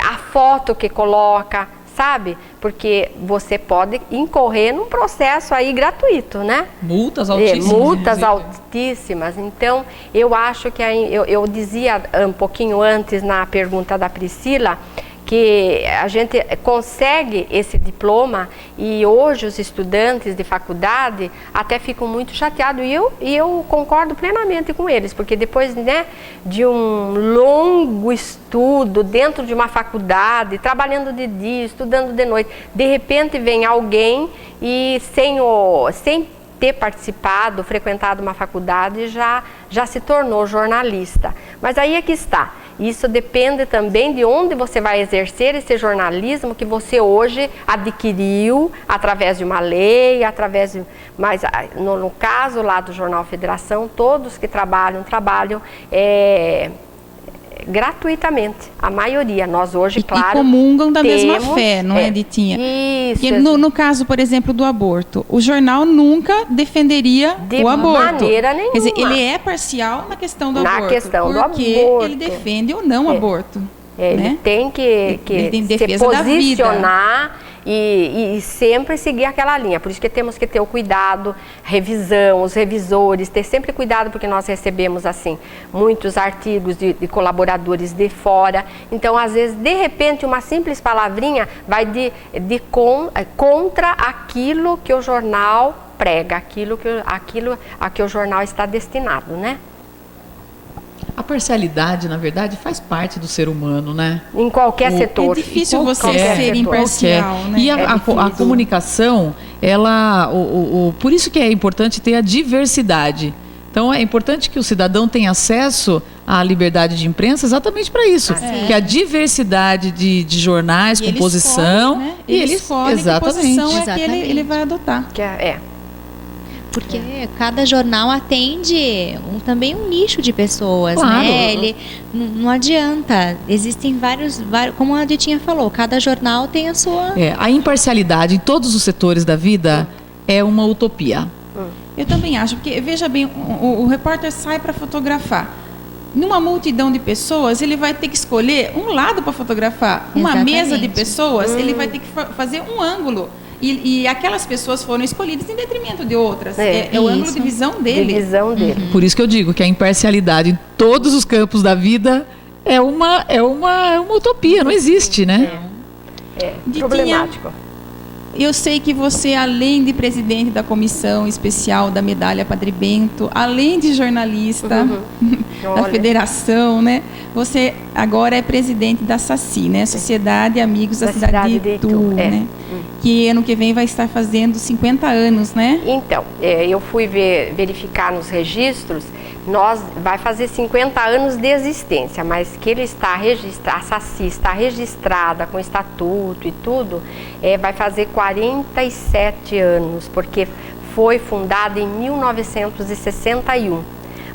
a foto que coloca, sabe? Porque você pode incorrer num processo aí gratuito, né? Multas altíssimas. Multas altíssimas. Então, eu acho que eu dizia um pouquinho antes na pergunta da Priscila que a gente consegue esse diploma e hoje os estudantes de faculdade até ficam muito chateados e eu concordo plenamente com eles, porque depois, né, de um longo estudo dentro de uma faculdade, trabalhando de dia, estudando de noite, de repente vem alguém e sem ter participado, frequentado uma faculdade, já se tornou jornalista. Mas aí é que está. Isso depende também de onde você vai exercer esse jornalismo que você hoje adquiriu através de uma lei, mas no caso lá do Jornal Federação, todos que trabalham gratuitamente, a maioria. Nós hoje, claro, e comungam da mesma fé, não é, Ditinha? Isso. No caso, por exemplo, do aborto, o jornal nunca defenderia o aborto. De maneira nenhuma. Quer dizer, ele é parcial na questão do aborto. Na questão do aborto. Porque ele defende ou não aborto. Ele tem que se posicionar e sempre seguir aquela linha. Por isso que temos que ter o cuidado, revisão, os revisores, ter sempre cuidado, porque nós recebemos assim muitos artigos de colaboradores de fora. Então, às vezes, de repente, uma simples palavrinha vai contra aquilo que o jornal prega, aquilo a que o jornal está destinado, né? A parcialidade, na verdade, faz parte do ser humano, né? Em qualquer setor. É difícil você ser imparcial, né? E a comunicação, por isso que é importante ter a diversidade. Então, é importante que o cidadão tenha acesso à liberdade de imprensa exatamente para isso. Que a diversidade de jornais, composição... Escolhe, né? Ele escolhe que posição é que ele vai adotar. Porque cada jornal atende também um nicho de pessoas, claro, né? Ele não adianta. Existem vários, como a Ditinha falou, cada jornal tem a sua... A imparcialidade em todos os setores da vida é uma utopia. Eu também acho, porque, veja bem, o repórter sai para fotografar. Numa multidão de pessoas, ele vai ter que escolher um lado para fotografar. Uma mesa de pessoas, ele vai ter que fazer um ângulo. E aquelas pessoas foram escolhidas em detrimento de outras. É o ângulo de visão dele. Por isso que eu digo que a imparcialidade em todos os campos da vida é uma utopia, não existe, né? Problemático. Eu sei que você, além de presidente da comissão especial da medalha Padre Bento, além de jornalista da Olha. federação, né? Você agora é presidente da SACI, né? Sociedade Amigos da Cidade de Itu, né? Que ano que vem vai estar fazendo 50 anos, né? Então, eu fui verificar nos registros, vai fazer 50 anos de existência, mas que ele está registrado, a SACI está registrada com estatuto e tudo, vai fazer 47 anos, porque foi fundada em 1961.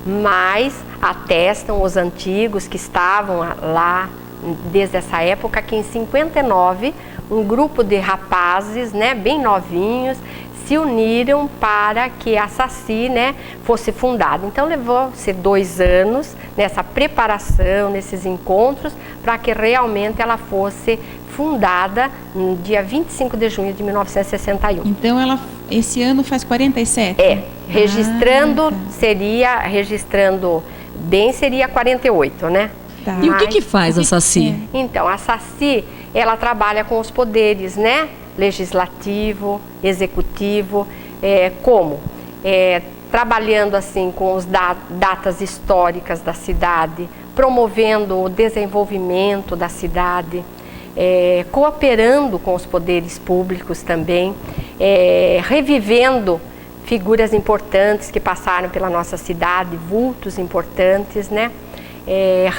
Mas atestam os antigos que estavam lá desde essa época que em 59 um grupo de rapazes, né, bem novinhos, se uniram para que a SACI, né, fosse fundada. Então levou-se 2 anos nessa preparação, nesses encontros, para que realmente ela fosse fundada no dia 25 de junho de 1961. Então esse ano faz 47? Registrando seria 48, né? Tá. E o que faz a SACI? Então, a SACI, ela trabalha com os poderes, né? Legislativo, executivo, como? Trabalhando assim com as datas históricas da cidade, promovendo o desenvolvimento da cidade, cooperando com os poderes públicos também, revivendo figuras importantes que passaram pela nossa cidade, vultos importantes, né?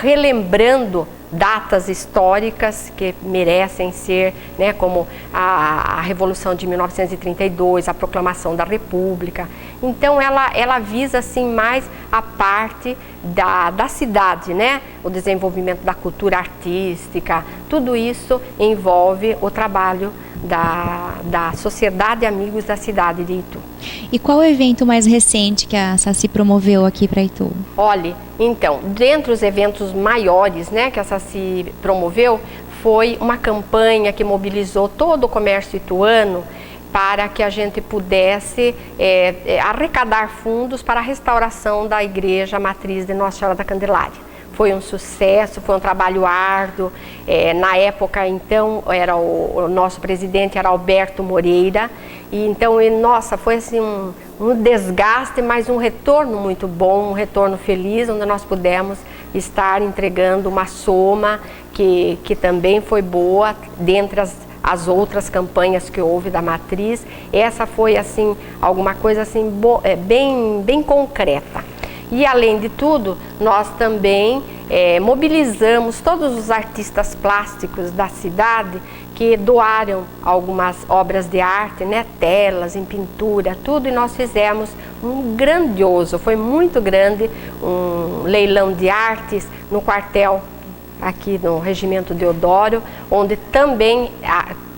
Relembrando datas históricas que merecem ser, né, como a Revolução de 1932, a Proclamação da República. Então ela visa assim mais a parte da cidade, né? O desenvolvimento da cultura artística, tudo isso envolve o trabalho da Sociedade Amigos da Cidade de Itu. E qual o evento mais recente que a SACI promoveu aqui para Itu? Olha, então, dentre os eventos maiores, né, que a SACI promoveu, foi uma campanha que mobilizou todo o comércio ituano para que a gente pudesse arrecadar fundos para a restauração da Igreja Matriz de Nossa Senhora da Candelária. Foi um sucesso, foi um trabalho árduo. Na época, então, o nosso presidente era Alberto Moreira. E então, nossa, foi assim um desgaste, mas um retorno muito bom, um retorno feliz, onde nós pudemos estar entregando uma soma que também foi boa, dentre as outras campanhas que houve da Matriz. Essa foi assim alguma coisa assim bem concreta. E além de tudo, nós também mobilizamos todos os artistas plásticos da cidade que doaram algumas obras de arte, né, telas, em pintura, tudo, e nós fizemos um grandioso, foi muito grande, um leilão de artes no quartel aqui no Regimento Deodoro, onde também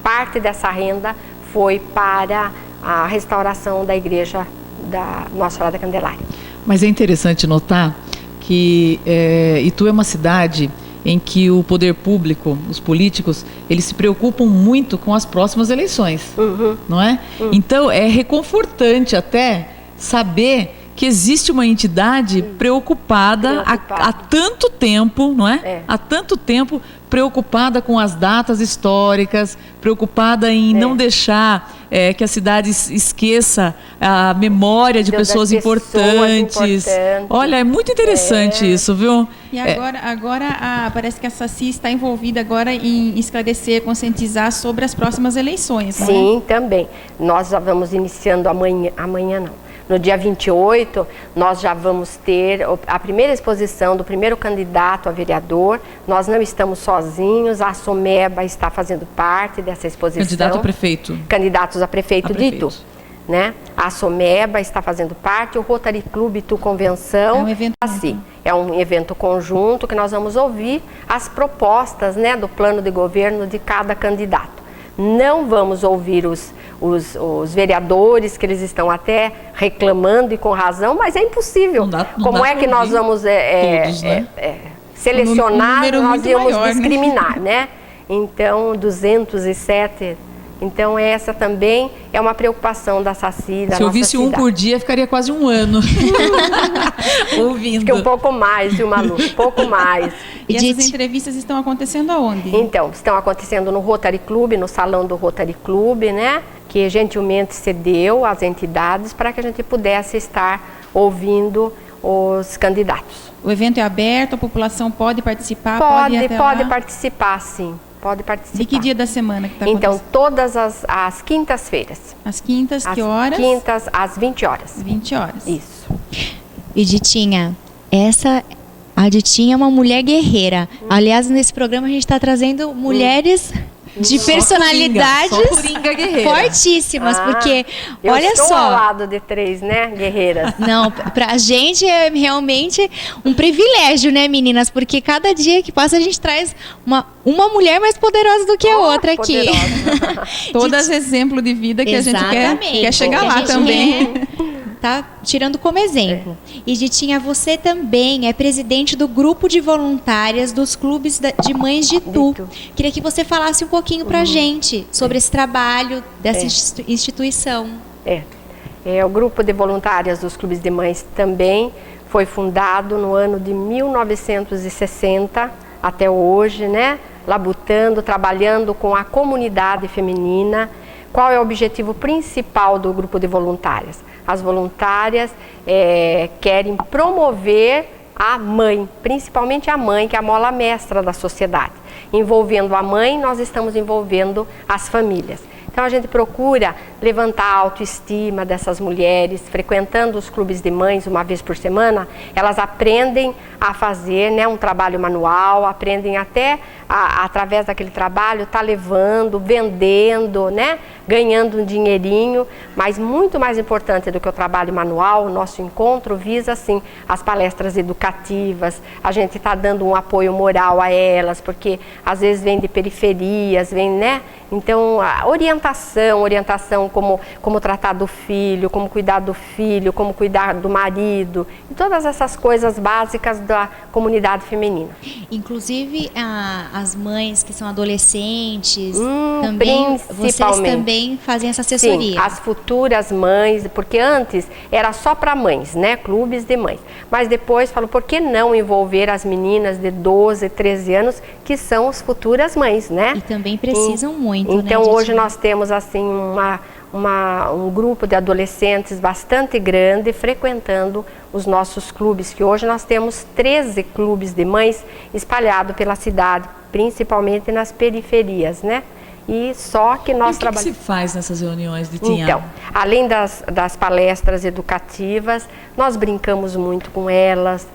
parte dessa renda foi para a restauração da igreja da Nossa Senhora da Candelária. Mas é interessante notar que Itu é uma cidade em que o poder público, os políticos, eles se preocupam muito com as próximas eleições, não é? Então é reconfortante até saber que existe uma entidade preocupada há tanto tempo, não é? Há tanto tempo preocupada com as datas históricas, preocupada em não deixar que a cidade esqueça a memória de pessoas importantes. Olha, é muito interessante isso, viu? E agora parece que a SACI está envolvida agora em esclarecer, conscientizar sobre as próximas eleições. Sim, também. Nós já vamos iniciando amanhã não. No dia 28, nós já vamos ter a primeira exposição do primeiro candidato a vereador. Nós não estamos sozinhos, a SOMEBA está fazendo parte dessa exposição. Candidato a prefeito. Candidatos a prefeito de Itu. Né? A SOMEBA está fazendo parte, o Rotary Club Itu Convenção. É um evento assim, é um evento conjunto que nós vamos ouvir as propostas, né, do plano de governo de cada candidato. Não vamos ouvir os vereadores, que eles estão até reclamando e com razão, mas é impossível. Não dá que nós vamos todos, né? Selecionar, nós íamos maior, discriminar, né? Então, 207... Então, essa também é uma preocupação da SACI, da nossa cidade. Se eu visse um por dia, ficaria quase um ano ouvindo. Acho que um pouco mais, viu, Malu? Um pouco mais. E Edith, essas entrevistas estão acontecendo aonde? Então, estão acontecendo no Rotary Club, no salão do Rotary Club, né? Que gentilmente cedeu às entidades para que a gente pudesse estar ouvindo os candidatos. O evento é aberto, a população pode participar? Pode ir até Pode lá? participar, sim. Pode participar. De que dia da semana que está Então, acontecendo? todas as quintas-feiras. Às quintas, que horas? Às quintas, às 20 horas. 20 horas. Isso. e Ditinha, a Ditinha é uma mulher guerreira. Aliás, nesse programa a gente está trazendo mulheres de personalidades Só coringa guerreira. fortíssimas, porque Eu olha estou ao só. lado de 3, né, guerreiras. Não, pra gente é realmente um privilégio, né, meninas? Porque cada dia que passa a gente traz uma mulher mais poderosa do que a outra aqui. Poderosa. Todas exemplo de vida que a gente quer chegar Que a lá gente também. tá tirando como exemplo. E Ditinha, você também é presidente do grupo de voluntárias dos clubes de mães de Itu. Queria que você falasse um pouquinho pra gente sobre esse trabalho dessa instituição. O grupo de voluntárias dos clubes de mães também foi fundado no ano de 1960 até hoje, né? Labutando, trabalhando com a comunidade feminina. Qual é o objetivo principal do grupo de voluntárias? As voluntárias querem promover a mãe, principalmente a mãe, que é a mola mestra da sociedade. Envolvendo a mãe, nós estamos envolvendo as famílias. Então a gente procura levantar a autoestima dessas mulheres, frequentando os clubes de mães uma vez por semana, elas aprendem a fazer, né, um trabalho manual, aprendem até, através daquele trabalho, levando, vendendo, né, ganhando um dinheirinho, mas muito mais importante do que o trabalho manual, o nosso encontro visa, assim, as palestras educativas, a gente está dando um apoio moral a elas, porque às vezes vem de periferias, vem, né, então a orientação como tratar do filho, como cuidar do filho, como cuidar do marido, e todas essas coisas básicas da comunidade feminina. Inclusive as mães que são adolescentes, também vocês também fazem essa assessoria. Sim, as futuras mães, porque antes era só para mães, né, clubes de mães. Mas depois falou, por que não envolver as meninas de 12, 13 anos, que são as futuras mães, né? E também precisam muito, então, né, hoje nós temos assim um grupo de adolescentes bastante grande frequentando os nossos clubes, que hoje nós temos 13 clubes de mães espalhados pela cidade, principalmente nas periferias, né? E só que nós trabalhamos. O que se faz nessas reuniões, Ditinha? Então, além das palestras educativas, nós brincamos muito com elas,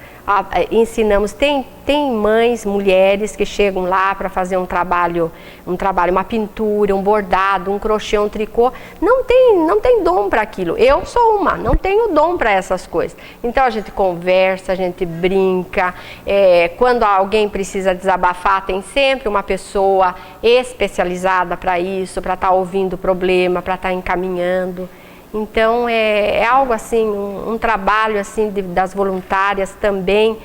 ensinamos, tem mães, mulheres que chegam lá para fazer um trabalho, uma pintura, um bordado, um crochê, um tricô, não tem dom para aquilo. Eu sou não tenho dom para essas coisas. Então a gente conversa, a gente brinca, quando alguém precisa desabafar, tem sempre uma pessoa especializada para isso, para estar ouvindo o problema, para estar encaminhando. Então, é algo assim, um trabalho assim das voluntárias também,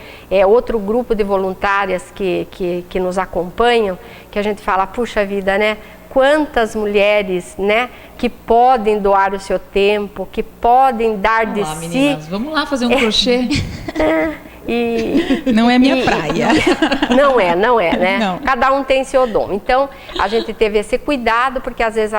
outro grupo de voluntárias que nos acompanham, que a gente fala, puxa vida, né? Quantas mulheres, né, que podem doar o seu tempo, que podem dar de si. Meninas, vamos lá fazer um crochê. Não é minha praia. Não é, né? Não. Cada um tem seu dom. Então, a gente teve esse cuidado, porque às vezes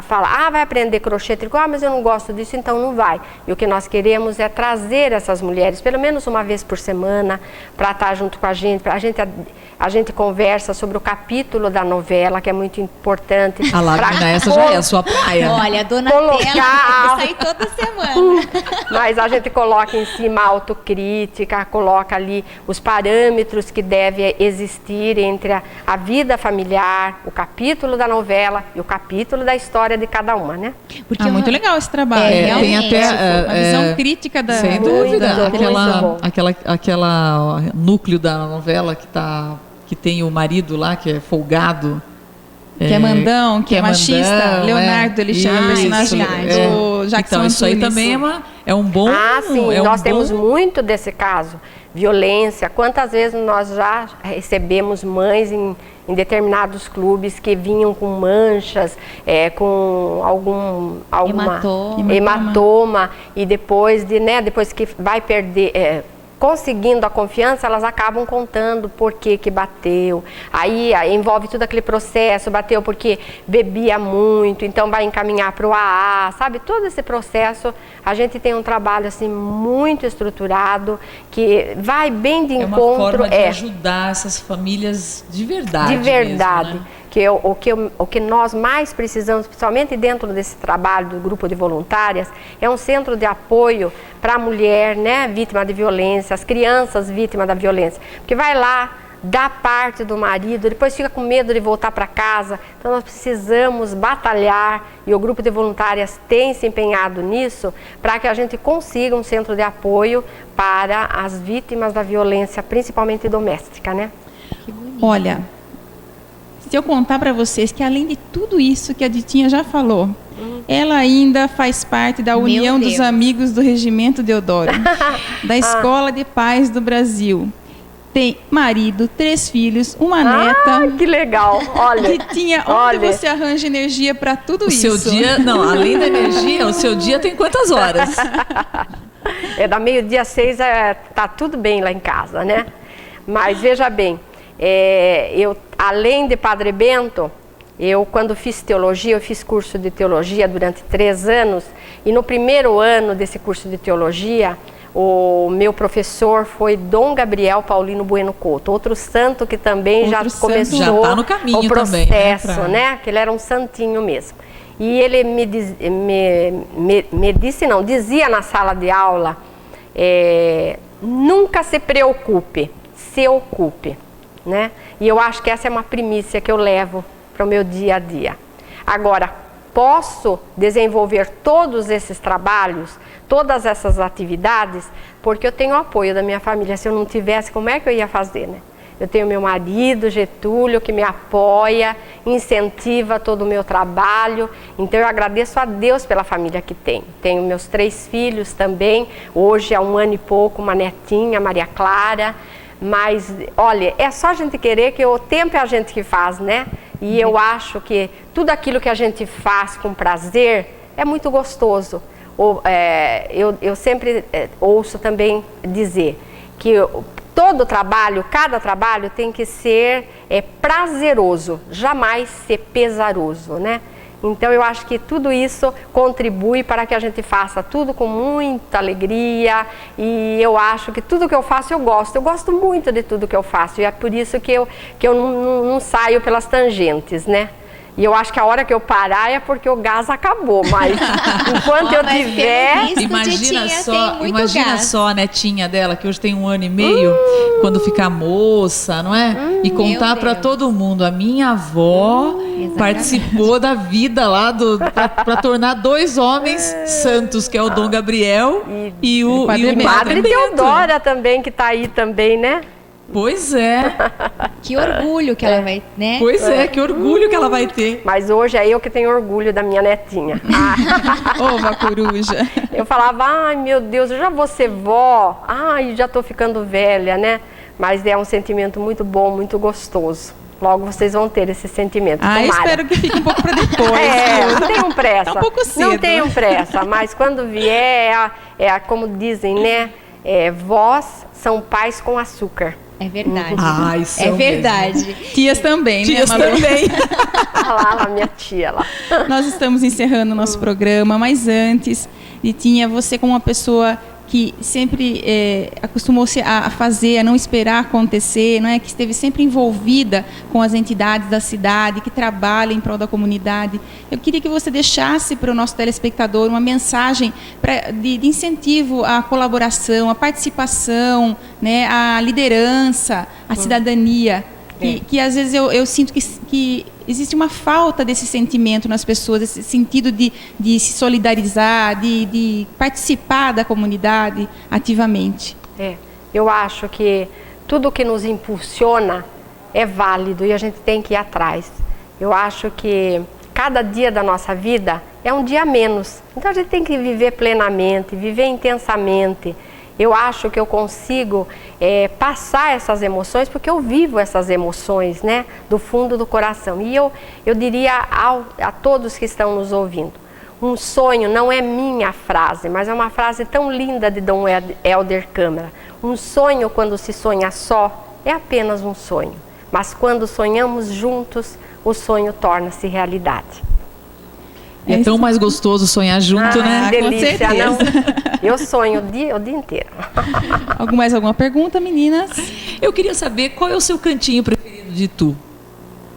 fala, vai aprender crochê, tricô, mas eu não gosto disso, então não vai. E o que nós queremos é trazer essas mulheres, pelo menos uma vez por semana, para estar junto com a gente, a gente conversa sobre o capítulo da novela, que é muito importante. A Laguna, essa já é a sua praia. Olha, a dona Tela vai sair toda semana. Mas a gente coloca em cima a autocrítica, coloca ali os parâmetros que devem existir entre a vida familiar, o capítulo da novela e o capítulo da história de cada uma, né? Porque muito legal esse trabalho. Tem até uma visão crítica da... Sem dúvida. Muito Aquela núcleo da novela que tem o marido lá, que é folgado. Que é mandão, que é machista. mandão, Leonardo, ele chama o personagem do Jackson Então, isso aí Antunes. também é um bom... Sim, nós temos muito desse caso. Violência, quantas vezes nós já recebemos mães em determinados clubes que vinham com manchas, com alguma hematoma, e depois que vai perder, conseguindo a confiança, elas acabam contando por que bateu. Aí envolve todo aquele processo, bateu porque bebia muito, então vai encaminhar para o AA, sabe? Todo esse processo, a gente tem um trabalho assim muito estruturado, que vai bem de encontro. É uma forma de ajudar essas famílias de verdade. De verdade. Mesmo, né? O que nós mais precisamos, principalmente dentro desse trabalho do grupo de voluntárias, é um centro de apoio para a mulher, né, vítima de violência, as crianças vítimas da violência. Porque vai lá, dá parte do marido, depois fica com medo de voltar para casa. Então nós precisamos batalhar, e o grupo de voluntárias tem se empenhado nisso, para que a gente consiga um centro de apoio para as vítimas da violência, principalmente doméstica, né? Olha, se eu contar para vocês que além de tudo isso que a Ditinha já falou, ela ainda faz parte da União dos Amigos do Regimento Deodoro, da Escola de Paz do Brasil. Tem marido, 3 filhos, uma neta. Que legal! Olha, Ditinha, onde você arranja energia para tudo isso? O seu dia, não, além da energia, o seu dia tem quantas horas? Da meio-dia às 6, tá tudo bem lá em casa, né? Mas veja bem, eu, além de Padre Bento, quando fiz teologia, eu fiz curso de teologia durante 3 anos, e no primeiro ano desse curso de teologia, o meu professor foi Dom Gabriel Paulino Bueno Couto, outro santo que também já começou já tá no caminho o processo, também, né? Que ele era um santinho mesmo. E ele dizia na sala de aula, nunca se preocupe, se ocupe, né? E eu acho que essa é uma primícia que eu levo para o meu dia a dia. Agora, posso desenvolver todos esses trabalhos, todas essas atividades, porque eu tenho o apoio da minha família. Se eu não tivesse, como é que eu ia fazer, né? Eu tenho meu marido, Getúlio, que me apoia, incentiva todo o meu trabalho. Então eu agradeço a Deus pela família que tenho. Tenho meus 3 filhos também, hoje há 1 ano e pouco, uma netinha, Maria Clara. Mas, olha, é só a gente querer, que o tempo é a gente que faz, né? E eu acho que tudo aquilo que a gente faz com prazer é muito gostoso. Eu sempre ouço também dizer que todo trabalho, cada trabalho tem que ser prazeroso, jamais ser pesaroso, né? Então eu acho que tudo isso contribui para que a gente faça tudo com muita alegria, e eu acho que tudo que eu faço eu gosto muito de tudo que eu faço, e é por isso que eu não saio pelas tangentes, né? E eu acho que a hora que eu parar é porque o gás acabou, mas enquanto eu tiver... Imagina só a netinha dela, que hoje tem 1 ano e meio, quando ficar moça, não é? E contar para todo mundo, a minha avó participou da vida lá, para tornar 2 homens santos, que é o Dom Gabriel e o Padre Teodora também, que está aí também, né? Pois é. Que orgulho que ela vai, né? Pois é, que orgulho que ela vai ter. Mas hoje é eu que tenho orgulho da minha netinha. Ô, coruja. Eu falava, ai meu Deus, eu já vou ser vó. Ai, já tô ficando velha, né? Mas é um sentimento muito bom, muito gostoso. Logo vocês vão ter esse sentimento. Tomara. Espero que fique um pouco para depois. Não tenham pressa. Tá um pouco cedo. Não tenham pressa, mas quando vier, como dizem, né? Vós são pais com açúcar. É verdade. É verdade. Tias também, né? Tias também. Olha lá, minha tia lá. Nós estamos encerrando o nosso programa, mas antes, Ditinha, você como uma pessoa que sempre acostumou-se a fazer, a não esperar acontecer, não é? Que esteve sempre envolvida com as entidades da cidade, que trabalha em prol da comunidade. Eu queria que você deixasse para o nosso telespectador uma mensagem de incentivo à colaboração, à participação, né? À liderança, à cidadania. Que às vezes eu sinto que existe uma falta desse sentimento nas pessoas, esse sentido de se solidarizar, de participar da comunidade ativamente. Eu acho que tudo que nos impulsiona é válido e a gente tem que ir atrás. Eu acho que cada dia da nossa vida é um dia a menos. Então a gente tem que viver plenamente, viver intensamente. Eu acho que eu consigo passar essas emoções, porque eu vivo essas emoções, né, do fundo do coração. E eu diria a todos que estão nos ouvindo, Um sonho não é minha frase, mas é uma frase tão linda de Dom Helder Câmara. Um sonho, quando se sonha só, é apenas um sonho. Mas quando sonhamos juntos, o sonho torna-se realidade. É tão mais gostoso sonhar junto, né? Delícia, com certeza. não? Eu sonho o dia inteiro. Mais alguma pergunta, meninas? Eu queria saber qual é o seu cantinho preferido de Itu.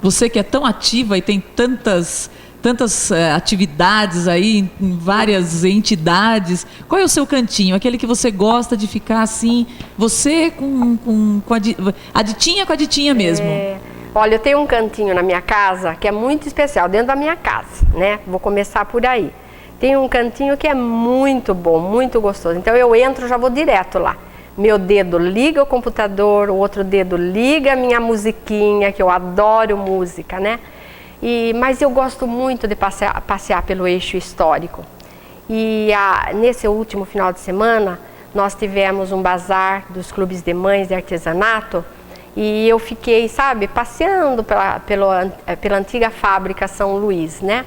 Você que é tão ativa e tem tantas atividades aí em várias entidades, qual é o seu cantinho? Aquele que você gosta de ficar assim, você com a ditinha com a ditinha mesmo? Olha, eu tenho um cantinho na minha casa que é muito especial, dentro da minha casa, né? Vou começar por aí. Tem um cantinho que é muito bom, muito gostoso. Então eu entro, já vou direto lá. Meu dedo liga o computador, o outro dedo liga a minha musiquinha, que eu adoro música, né? Mas eu gosto muito de passear pelo eixo histórico. E nesse último final de semana, nós tivemos um bazar dos clubes de mães de artesanato e eu fiquei, sabe, passeando pela antiga fábrica São Luís, né?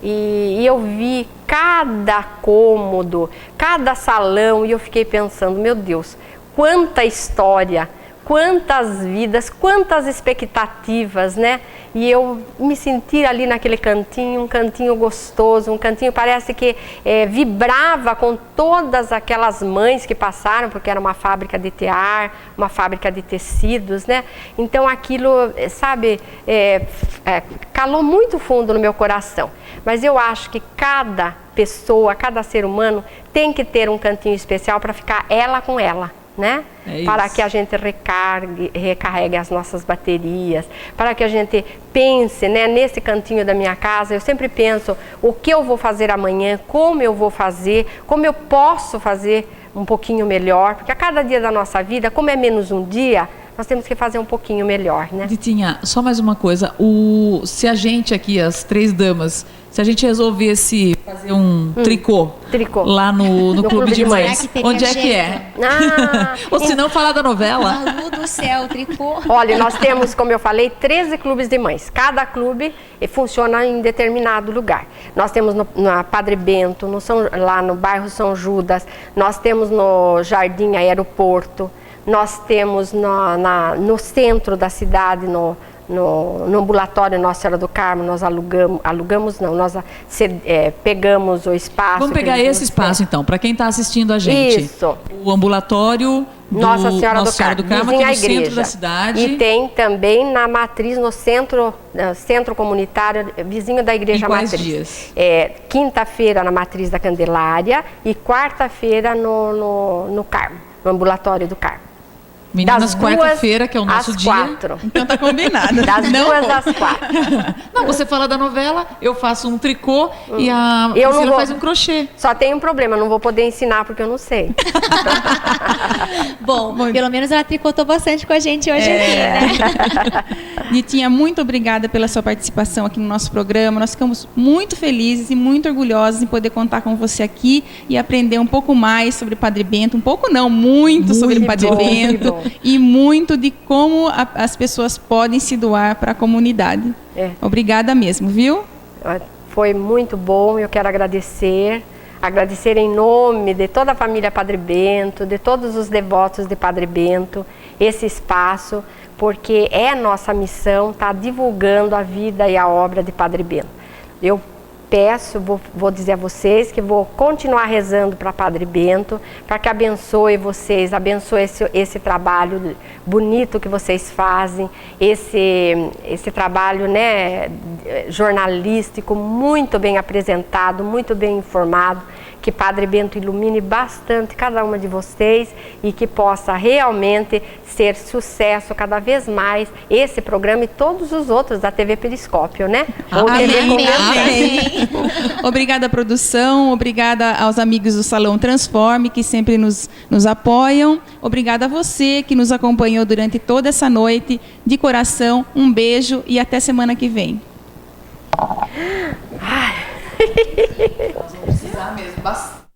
E eu vi cada cômodo, cada salão e eu fiquei pensando, meu Deus, quanta história, quantas vidas, quantas expectativas, né? E eu me senti ali naquele cantinho, um cantinho gostoso, um cantinho parece que vibrava com todas aquelas mães que passaram, porque era uma fábrica de tear, uma fábrica de tecidos, né? Então aquilo, sabe, calou muito fundo no meu coração. Mas eu acho que cada pessoa, cada ser humano tem que ter um cantinho especial para ficar ela com ela, né? Para que a gente recarregue as nossas baterias, para que a gente pense, né, nesse cantinho da minha casa. Eu sempre penso o que eu vou fazer amanhã, como eu vou fazer, como eu posso fazer um pouquinho melhor, porque a cada dia da nossa vida, como é menos um dia, nós temos que fazer um pouquinho melhor, né? Ditinha, só mais uma coisa, se a gente aqui, as 3 damas, se a gente resolvesse fazer um tricô lá no Clube de Mães, onde é que é? Ou se não, falar da novela. Malu do céu, tricô. Olha, nós temos, como eu falei, 13 clubes de mães. Cada clube funciona em determinado lugar. Nós temos na Padre Bento, lá no bairro São Judas, nós temos no Jardim Aeroporto, nós temos no centro da cidade, no ambulatório Nossa Senhora do Carmo, nós pegamos o espaço. Vamos pegar esse espaço então, para quem está assistindo a gente. Isso. O ambulatório Nossa Senhora do Carmo, aqui no igreja. Centro da cidade. E tem também na matriz, no centro comunitário, vizinho da igreja em quais matriz. Dias? Quinta-feira na matriz da Candelária e quarta-feira no Carmo, no ambulatório do Carmo. Meninas, quarta-feira, que é o nosso dia. 4. Então tá combinado. Das 2 às 4. Não, você fala da novela, eu faço um tricô e a Priscila faz um crochê. Só tem um problema, não vou poder ensinar porque eu não sei. Bom, pelo menos ela tricotou bastante com a gente hoje aqui, né? Ditinha, muito obrigada pela sua participação aqui no nosso programa. Nós ficamos muito felizes e muito orgulhosos em poder contar com você aqui e aprender um pouco mais sobre Padre Bento. Um pouco não, muito sobre Padre Bento. E muito de como as pessoas podem se doar para a comunidade. Obrigada mesmo, viu? Foi muito bom, eu quero agradecer em nome de toda a família Padre Bento, de todos os devotos de Padre Bento, esse espaço, porque é nossa missão estar divulgando a vida e a obra de Padre Bento. Eu peço, vou dizer a vocês que vou continuar rezando para Padre Bento, para que abençoe vocês, abençoe esse trabalho bonito que vocês fazem, esse trabalho, né, jornalístico, muito bem apresentado, muito bem informado, que Padre Bento ilumine bastante cada uma de vocês e que possa realmente ser sucesso cada vez mais esse programa e todos os outros da TV Periscópio, né? Amém. Obrigada, produção. Obrigada aos amigos do Salão Transforme, que sempre nos apoiam. Obrigada a você que nos acompanhou durante toda essa noite. De coração, um beijo e até semana que vem. Nós vamos precisar mesmo, bastante.